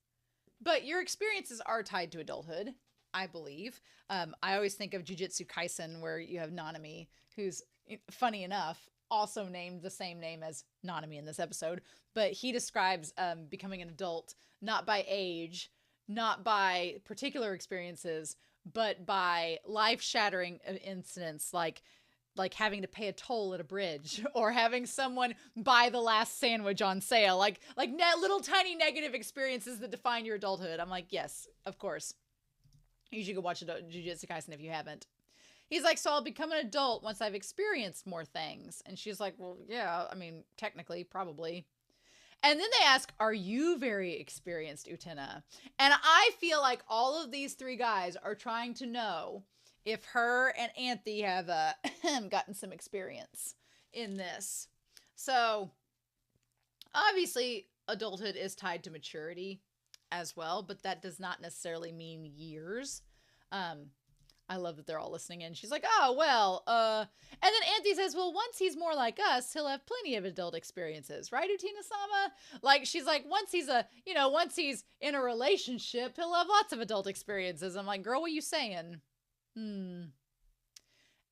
but your experiences are tied to adulthood, I believe. I always think of Jujutsu Kaisen, where you have Nanami, who's, funny enough, also named the same name as Nanami in this episode, but he describes becoming an adult not by age, not by particular experiences, but by life-shattering incidents like having to pay a toll at a bridge or having someone buy the last sandwich on sale, like little tiny negative experiences that define your adulthood. I'm like, yes, of course. You should go watch Jujutsu Kaisen if you haven't. He's like, so I'll become an adult once I've experienced more things. And she's like, well, yeah, I mean, technically, probably. And then they ask, are you very experienced, Utena? And I feel like all of these 3 guys are trying to know if her and Anthe have gotten some experience in this. So obviously adulthood is tied to maturity as well, but that does not necessarily mean years. I love that they're all listening in. She's like, oh, well, and then Anthe says, well, once he's more like us, he'll have plenty of adult experiences, right, Utena-sama? Like, she's like, once he's in a relationship, he'll have lots of adult experiences. I'm like, girl, what are you saying? And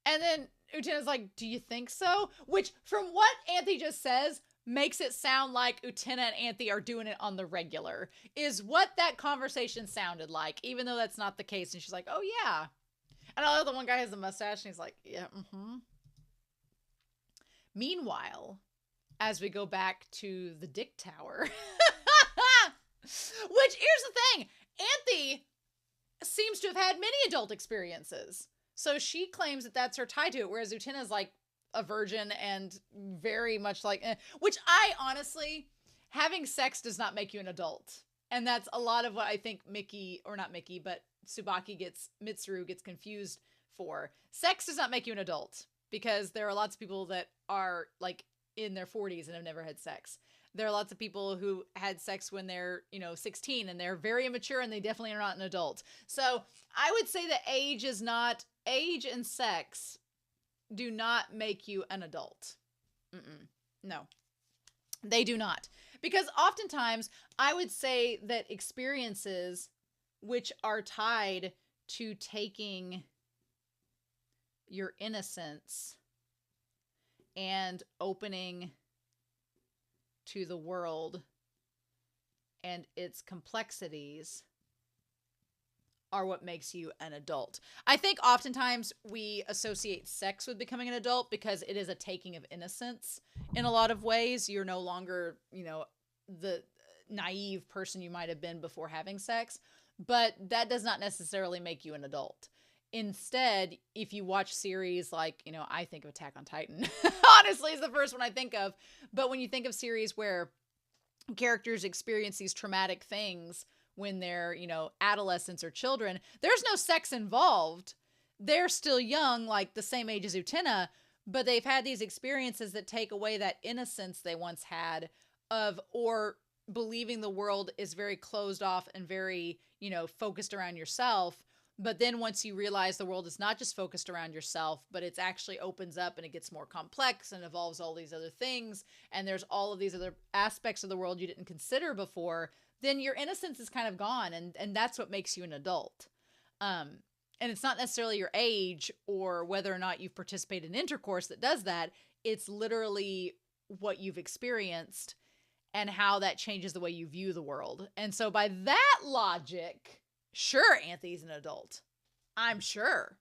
then Utena's like, do you think so? Which, from what Anthe just says, makes it sound like Utena and Anthe are doing it on the regular, is what that conversation sounded like, even though that's not the case. And she's like, oh, yeah. And I love the one guy has a mustache, and he's like, yeah, mm-hmm. Meanwhile, as we go back to the Dick Tower, which, here's the thing, Anthe seems to have had many adult experiences. So she claims that that's her tie to it, whereas Utena's like a virgin and very much like, which I honestly, having sex does not make you an adult. And that's a lot of what I think Mitsuru gets confused for. Sex does not make you an adult, because there are lots of people that are like in their 40s and have never had sex. There are lots of people who had sex when they're, 16 and they're very immature and they definitely are not an adult. So I would say that age and sex do not make you an adult. No, they do not. Because oftentimes I would say that experiences which are tied to taking your innocence and opening to the world and its complexities are what makes you an adult. I think oftentimes we associate sex with becoming an adult because it is a taking of innocence in a lot of ways. You're no longer, the naive person you might have been before having sex, but that does not necessarily make you an adult. Instead, if you watch series like, I think of Attack on Titan, honestly, is the first one I think of. But when you think of series where characters experience these traumatic things when they're, adolescents or children, there's no sex involved. They're still young, like the same age as Utena, but they've had these experiences that take away that innocence they once had or believing the world is very closed off and very, focused around yourself. But then once you realize the world is not just focused around yourself, but it's actually opens up and it gets more complex and evolves all these other things, and there's all of these other aspects of the world you didn't consider before, then your innocence is kind of gone, and that's what makes you an adult. And it's not necessarily your age or whether or not you've participated in intercourse that does that. It's literally what you've experienced and how that changes the way you view the world. And so by that logic, sure, Anthony's an adult. I'm sure.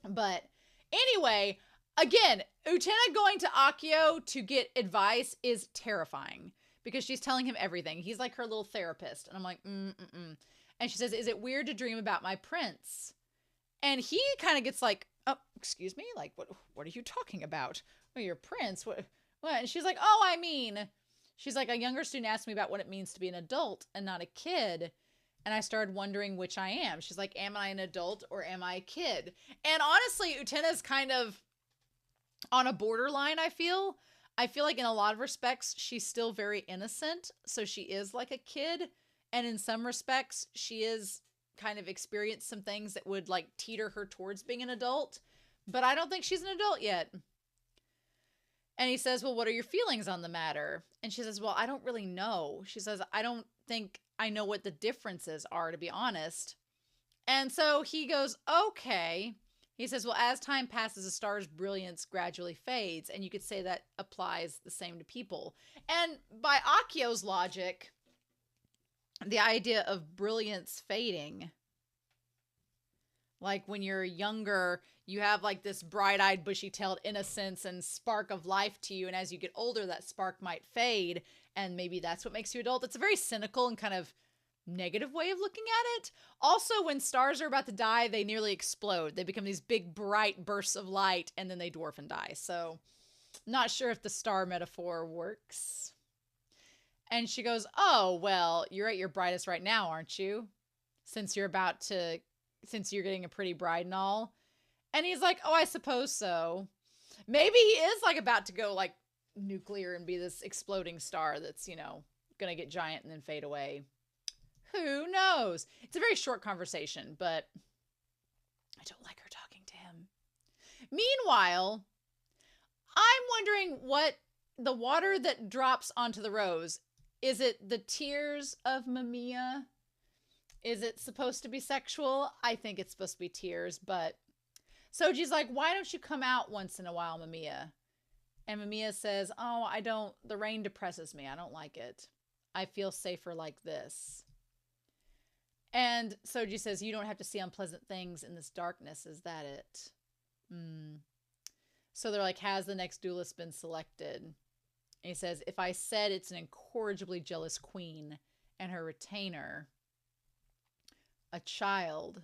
But anyway, again, Utena going to Akio to get advice is terrifying because she's telling him everything. He's like her little therapist. And I'm like, And she says, is it weird to dream about my prince? And he kind of gets like, oh, excuse me? Like, what are you talking about? Oh, your prince? What? And she's like, she's like, a younger student asked me about what it means to be an adult and not a kid. And I started wondering which I am. She's like, am I an adult or am I a kid? And honestly, Utena's kind of on a borderline, I feel. I feel like in a lot of respects, she's still very innocent. So she is like a kid. And in some respects, she is kind of experienced some things that would like teeter her towards being an adult. But I don't think she's an adult yet. And he says, well, what are your feelings on the matter? And she says, well, I don't really know. She says, I don't think I know what the differences are, to be honest. And so he goes, okay. He says, well, as time passes, a star's brilliance gradually fades. And you could say that applies the same to people. And by Akio's logic, the idea of brilliance fading, like when you're younger, you have like this bright-eyed, bushy-tailed innocence and spark of life to you. And as you get older, that spark might fade. And maybe that's what makes you adult. It's a very cynical and kind of negative way of looking at it. Also, when stars are about to die, they nearly explode. They become these big, bright bursts of light, and then they dwarf and die. So, not sure if the star metaphor works. And she goes, oh, well, you're at your brightest right now, aren't you? Since you're getting a pretty bride and all. And he's like, oh, I suppose so. Maybe he is like about to go like nuclear and be this exploding star that's, gonna get giant and then fade away. Who knows? It's a very short conversation, but I don't like her talking to him. Meanwhile, I'm wondering what the water that drops onto the rose, is it the tears of Mamiya? Is it supposed to be sexual? I think it's supposed to be tears, but Soji's like, why don't you come out once in a while, Mamiya? And Mamiya says, oh, the rain depresses me. I don't like it. I feel safer like this. And Soji says, you don't have to see unpleasant things in this darkness. Is that it? So they're like, has the next duelist been selected? And he says, if I said it's an incorrigibly jealous queen and her retainer, a child.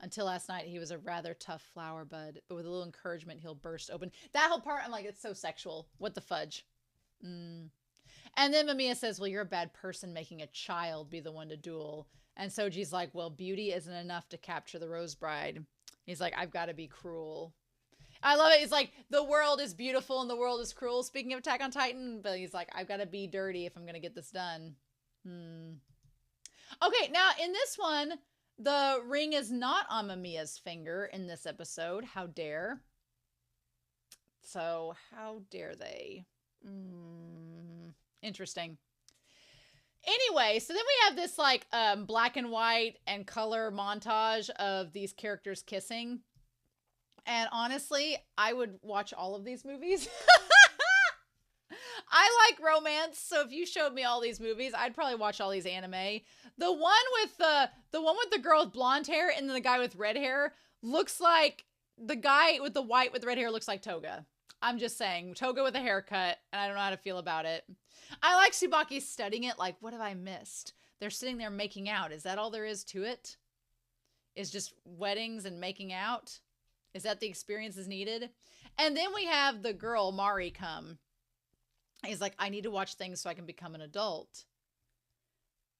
Until last night, he was a rather tough flower bud, but with a little encouragement, he'll burst open. That whole part, I'm like, it's so sexual. What the fudge? And then Mamiya says, well, you're a bad person making a child be the one to duel. And Soji's like, well, beauty isn't enough to capture the Rose Bride. He's like, I've got to be cruel. I love it. He's like, the world is beautiful and the world is cruel. Speaking of Attack on Titan, but he's like, I've got to be dirty if I'm going to get this done. Okay, now in this one, the ring is not on Mamiya's finger in this episode. How dare. So, how dare they? Interesting. Anyway, so then we have this like black and white and color montage of these characters kissing. And honestly, I would watch all of these movies. I like romance, so if you showed me all these movies, I'd probably watch all these anime. The one with the girl with blonde hair and then the guy with red hair looks like the guy with the white with red hair looks like Toga. I'm just saying, Toga with a haircut, and I don't know how to feel about it. I like Tsubaki studying it, like, what have I missed? They're sitting there making out. Is that all there is to it? Is just weddings and making out? Is that the experience is needed? And then we have the girl, Mari, come. He's like, I need to watch things so I can become an adult.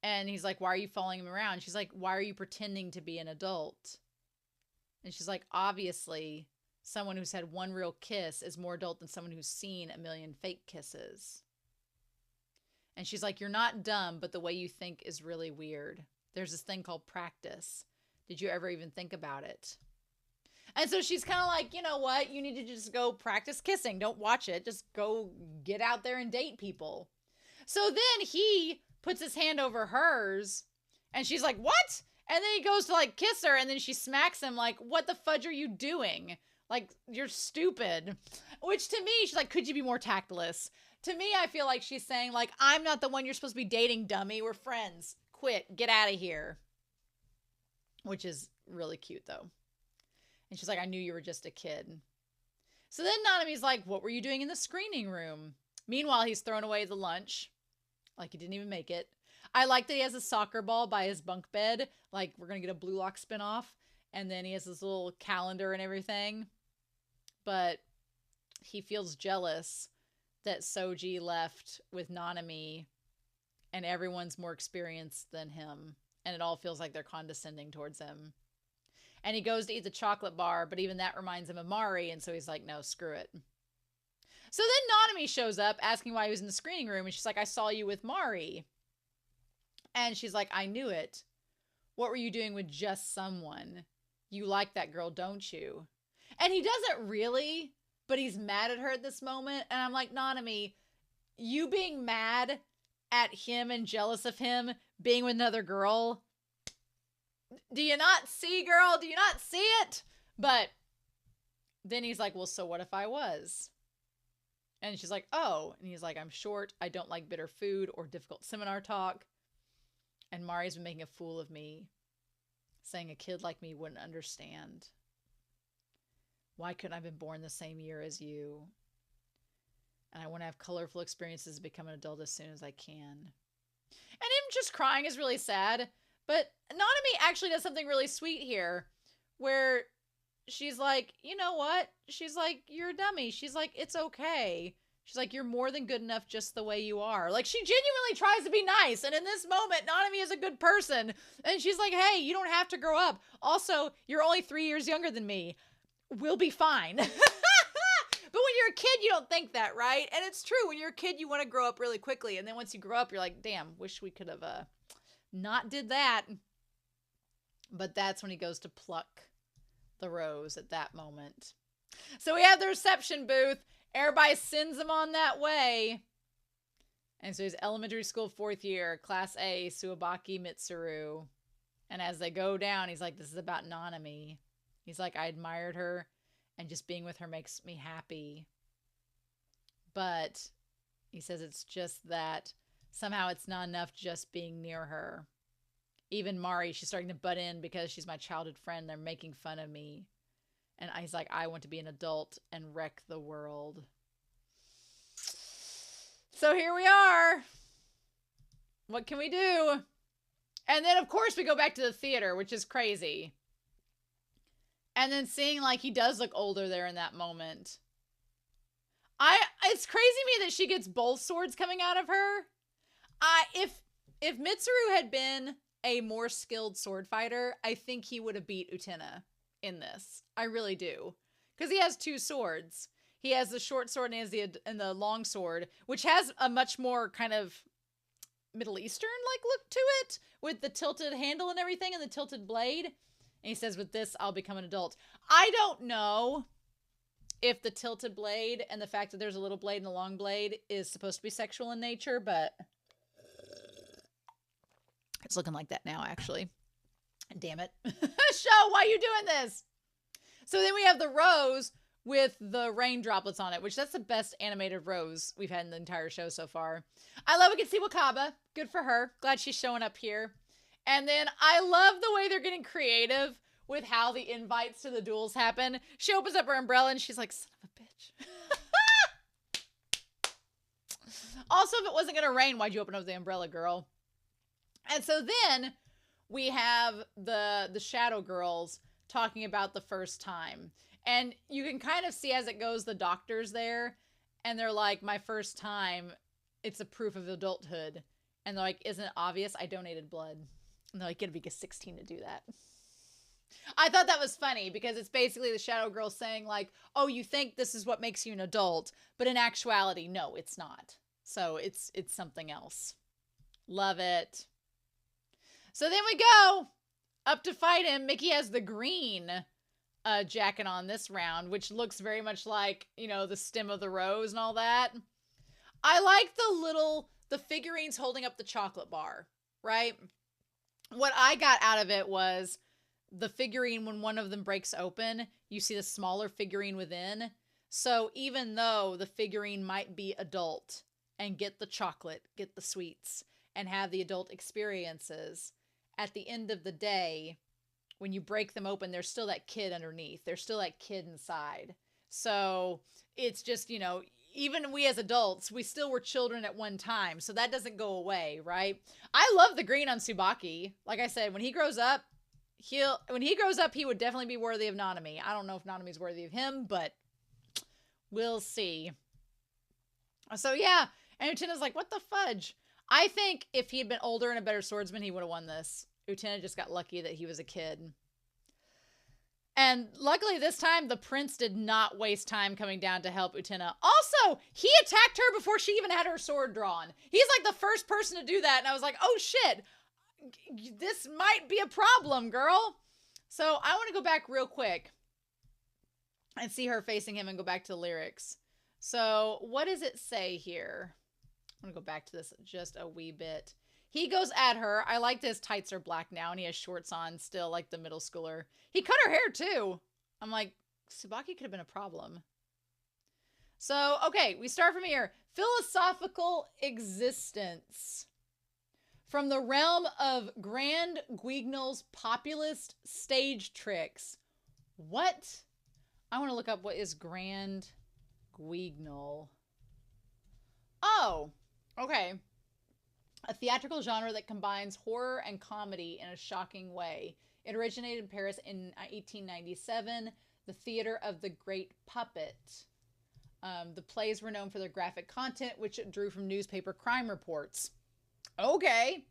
And he's like, why are you following him around? She's like, why are you pretending to be an adult? And she's like, obviously, someone who's had one real kiss is more adult than someone who's seen a million fake kisses. And she's like, you're not dumb, but the way you think is really weird. There's this thing called practice. Did you ever even think about it? And so she's kind of like, you know what? You need to just go practice kissing. Don't watch it. Just go get out there and date people. So then he puts his hand over hers and she's like, what? And then he goes to like kiss her and then she smacks him like, what the fudge are you doing? Like, you're stupid. Which to me, she's like, could you be more tactless? To me, I feel like she's saying like, I'm not the one you're supposed to be dating, dummy. We're friends. Quit. Get out of here. Which is really cute though. And she's like, I knew you were just a kid. So then Nanami's like, what were you doing in the screening room? Meanwhile, he's thrown away the lunch. Like he didn't even make it. I like that he has a soccer ball by his bunk bed. Like we're going to get a Blue Lock spinoff. And then he has this little calendar and everything. But he feels jealous that Soji left with Nanami. And everyone's more experienced than him. And it all feels like they're condescending towards him. And he goes to eat the chocolate bar, but even that reminds him of Mari, and so he's like, no, screw it. So then Nanami shows up, asking why he was in the screening room, and she's like, I saw you with Mari. And she's like, I knew it. What were you doing with just someone? You like that girl, don't you? And he doesn't really, but he's mad at her at this moment, and I'm like, Nanami, you being mad at him and jealous of him being with another girl... Do you not see, girl? Do you not see it? But then he's like, well, so what if I was? And she's like, oh. And he's like, I'm short. I don't like bitter food or difficult seminar talk. And Mari's been making a fool of me, saying a kid like me wouldn't understand. Why couldn't I have been born the same year as you? And I want to have colorful experiences to become an adult as soon as I can. And him just crying is really sad. But Nanami actually does something really sweet here where she's like, you know what? She's like, you're a dummy. She's like, it's okay. She's like, you're more than good enough just the way you are. Like, she genuinely tries to be nice. And in this moment, Nanami is a good person. And she's like, hey, you don't have to grow up. Also, you're only 3 years younger than me. We'll be fine. But when you're a kid, you don't think that, right? And it's true. When you're a kid, you want to grow up really quickly. And then once you grow up, you're like, damn, wish we could have not did that. But that's when he goes to pluck the rose at that moment. So we have the reception booth. Everybody sends him on that way. And so he's elementary school 4th year, class A, Suabaki Mitsuru. And as they go down, he's like, this is about Nanami. He's like, I admired her and just being with her makes me happy. But he says it's just that somehow it's not enough just being near her. Even Mari, she's starting to butt in because she's my childhood friend. They're making fun of me. And he's like, I want to be an adult and wreck the world. So here we are. What can we do? And then, of course, we go back to the theater, which is crazy. And then seeing, like, he does look older there in that moment. It's crazy to me that she gets both swords coming out of her. If Mitsuru had been a more skilled sword fighter, I think he would have beat Utena in this. I really do. Because he has two swords. He has the short sword and he has the long sword, which has a much more kind of Middle Eastern-like look to it, with the tilted handle and everything and the tilted blade. And he says, with this, I'll become an adult. I don't know if the tilted blade and the fact that there's a little blade and a long blade is supposed to be sexual in nature, but it's looking like that now, actually. Damn it. Show, why are you doing this? So then we have the rose with the rain droplets on it, which that's the best animated rose we've had in the entire show so far. I love we can see Wakaba. Good for her. Glad she's showing up here. And then I love the way they're getting creative with how the invites to the duels happen. She opens up her umbrella and she's like, son of a bitch. Also, if it wasn't going to rain, why'd you open up the umbrella, girl? And so then we have the Shadow Girls talking about the first time. And you can kind of see as it goes, the doctors there. And they're like, my first time, it's a proof of adulthood. And they're like, isn't it obvious? I donated blood. And they're like, you gotta be 16 to do that. I thought that was funny because it's basically the Shadow Girl saying like, oh, you think this is what makes you an adult, but in actuality, no, it's not. So it's something else. Love it. So then we go up to fight him. Mickey has the green jacket on this round, which looks very much like, you know, the stem of the rose and all that. I like the figurines holding up the chocolate bar, right? What I got out of it was the figurine, when one of them breaks open, you see the smaller figurine within. So even though the figurine might be adult and get the chocolate, get the sweets, and have the adult experiences, at the end of the day, when you break them open, there's still that kid underneath. There's still that kid inside. So it's just, you know, even we as adults, we still were children at one time. So that doesn't go away, right? I love the green on Tsubaki. Like I said, when he grows up, he would definitely be worthy of Nanami. I don't know if Nanami's worthy of him, but we'll see. So yeah, and Utena's like, what the fudge? I think if he had been older and a better swordsman, he would have won this. Utena just got lucky that he was a kid. And luckily this time, the prince did not waste time coming down to help Utena. Also, he attacked her before she even had her sword drawn. He's like the first person to do that. And I was like, oh shit, this might be a problem, girl. So I want to go back real quick and see her facing him and go back to the lyrics. So what does it say here? I'm going to go back to this just a wee bit. He goes at her. I like that his tights are black now and he has shorts on still like the middle schooler. He cut her hair too. I'm like, Tsubaki could have been a problem. So, okay, we start from here. Philosophical existence. From the realm of Grand Guignol's populist stage tricks. What? I want to look up what is Grand Guignol. Oh, okay. A theatrical genre that combines horror and comedy in a shocking way. It originated in Paris in 1897, the Theater of the Great Puppet. The plays were known for their graphic content, which drew from newspaper crime reports. Okay.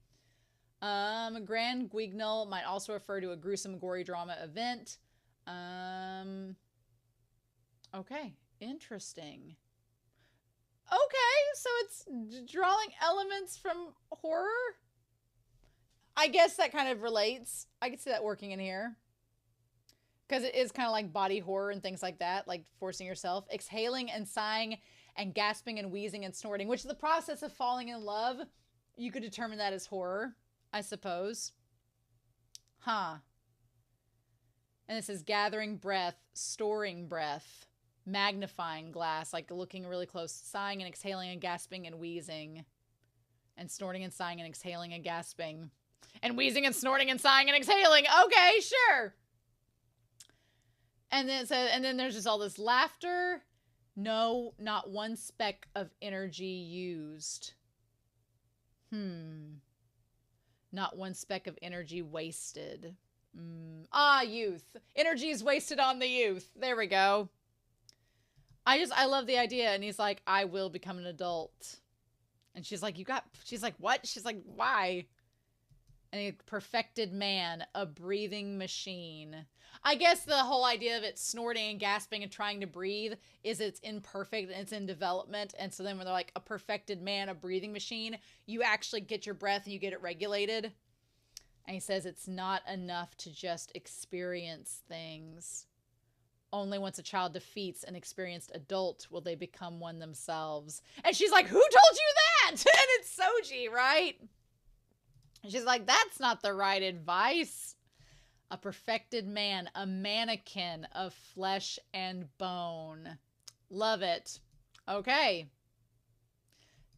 Grand Guignol might also refer to a gruesome, gory drama event. Okay. Interesting. Okay, so it's drawing elements from horror? I guess that kind of relates. I can see that working in here. Because it is kind of like body horror and things like that, like forcing yourself. Exhaling and sighing and gasping and wheezing and snorting, which is the process of falling in love. You could determine that as horror, I suppose. Huh. And this is gathering breath, storing breath. Magnifying glass, like looking really close, sighing and exhaling and gasping and wheezing, and snorting and sighing and exhaling and gasping, and wheezing and snorting and sighing and exhaling. Okay, sure. And then there's just all this laughter. No, not one speck of energy used. Not one speck of energy wasted. Youth. Energy is wasted on the youth. There we go. I love the idea. And he's like, I will become an adult. And she's like, she's like, what? She's like, why? And a perfected man, a breathing machine. I guess the whole idea of it snorting and gasping and trying to breathe is it's imperfect and it's in development. And so then when they're like a perfected man, a breathing machine, you actually get your breath and you get it regulated. And he says it's not enough to just experience things. Only once a child defeats an experienced adult will they become one themselves. And she's like, who told you that? And it's Soji, right? And she's like, that's not the right advice. A perfected man, a mannequin of flesh and bone. Love it. Okay.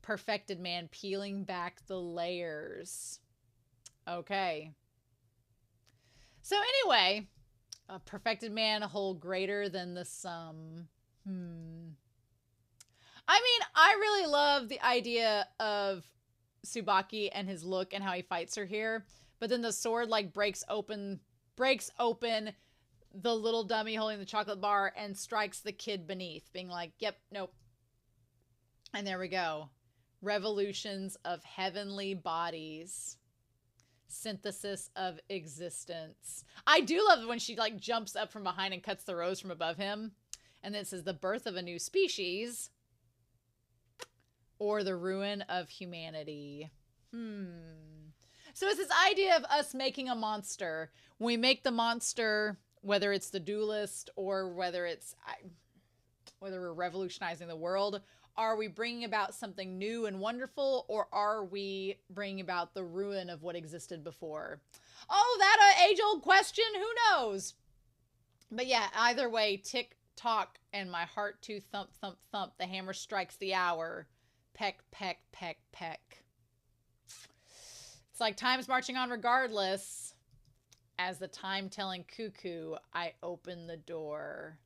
Perfected man, peeling back the layers. Okay. So anyway, a perfected man, a whole greater than the sum. I mean, I really love the idea of Tsubaki and his look and how he fights her here. But then the sword like breaks open the little dummy holding the chocolate bar and strikes the kid beneath, being like, yep, nope. And there we go. Revolutions of heavenly bodies. Synthesis of existence. I do love when she like jumps up from behind and cuts the rose from above him. And then it says the birth of a new species. Or the ruin of humanity. So it's this idea of us making a monster. When we make the monster, whether it's the duelist or whether we're revolutionizing the world, are we bringing about something new and wonderful, or are we bringing about the ruin of what existed before? Oh, that age-old question. Who knows? But yeah, either way, tick tock and my heart to thump, thump, thump. The hammer strikes the hour. Peck, peck, peck, peck. It's like time's marching on regardless. As the time-telling cuckoo, I open the door.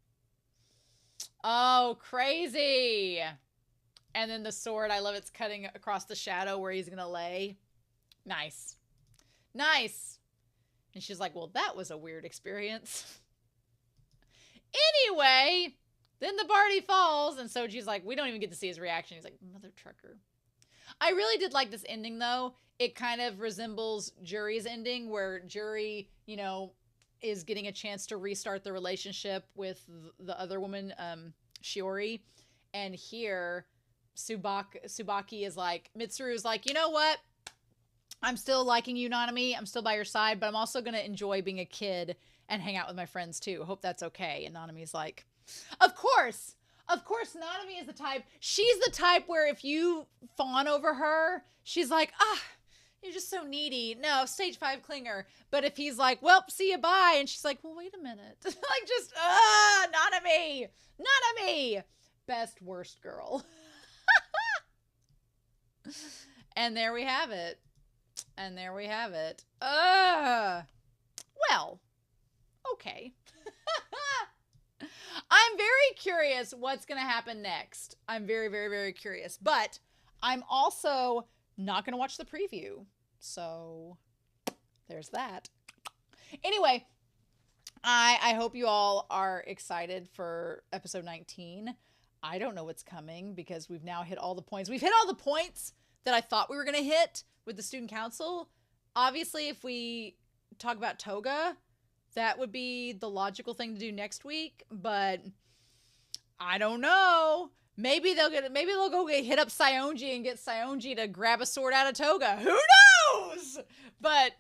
Oh, crazy. And then the sword, I love it's cutting across the shadow where he's going to lay. Nice. Nice. And she's like, well, that was a weird experience. Anyway, then the party falls, and Soji's like, we don't even get to see his reaction. He's like, mother trucker. I really did like this ending, though. It kind of resembles Juri's ending, where Juri, you know, is getting a chance to restart the relationship with the other woman, Shiori. And here, Tsubaki is like, Mitsuru is like, you know what? I'm still liking you, Nanami. I'm still by your side, but I'm also going to enjoy being a kid and hang out with my friends, too. Hope that's okay. And Nanami's like, of course, Nanami is the type. She's the type where if you fawn over her, she's like, you're just so needy. No, stage 5 clinger. But if he's like, well, see you, bye. And she's like, well, wait a minute. Like just, Nanami. Best, worst girl. And there we have it. Well, okay. I'm very curious what's going to happen next. I'm very, very, very curious. But I'm also not going to watch the preview. So there's that. Anyway, I hope you all are excited for episode 19. I don't know what's coming because we've now hit all the points. We've hit all the points that I thought we were going to hit with the student council. Obviously, if we talk about Toga, that would be the logical thing to do next week, but I don't know. Maybe they'll go hit up Saionji and get Saionji to grab a sword out of Toga. Who knows? But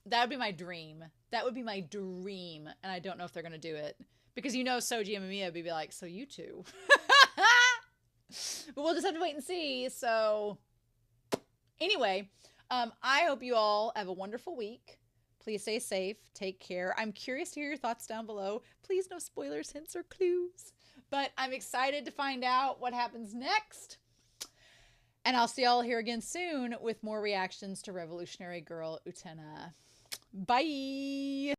that would be my dream. And I don't know if they're going to do it. Because you know Soji and Mamiya would be like, so you two. But we'll just have to wait and see. So anyway, I hope you all have a wonderful week. Please stay safe. Take care. I'm curious to hear your thoughts down below. Please no spoilers, hints, or clues. But I'm excited to find out what happens next. And I'll see y'all here again soon with more reactions to Revolutionary Girl Utena. Bye!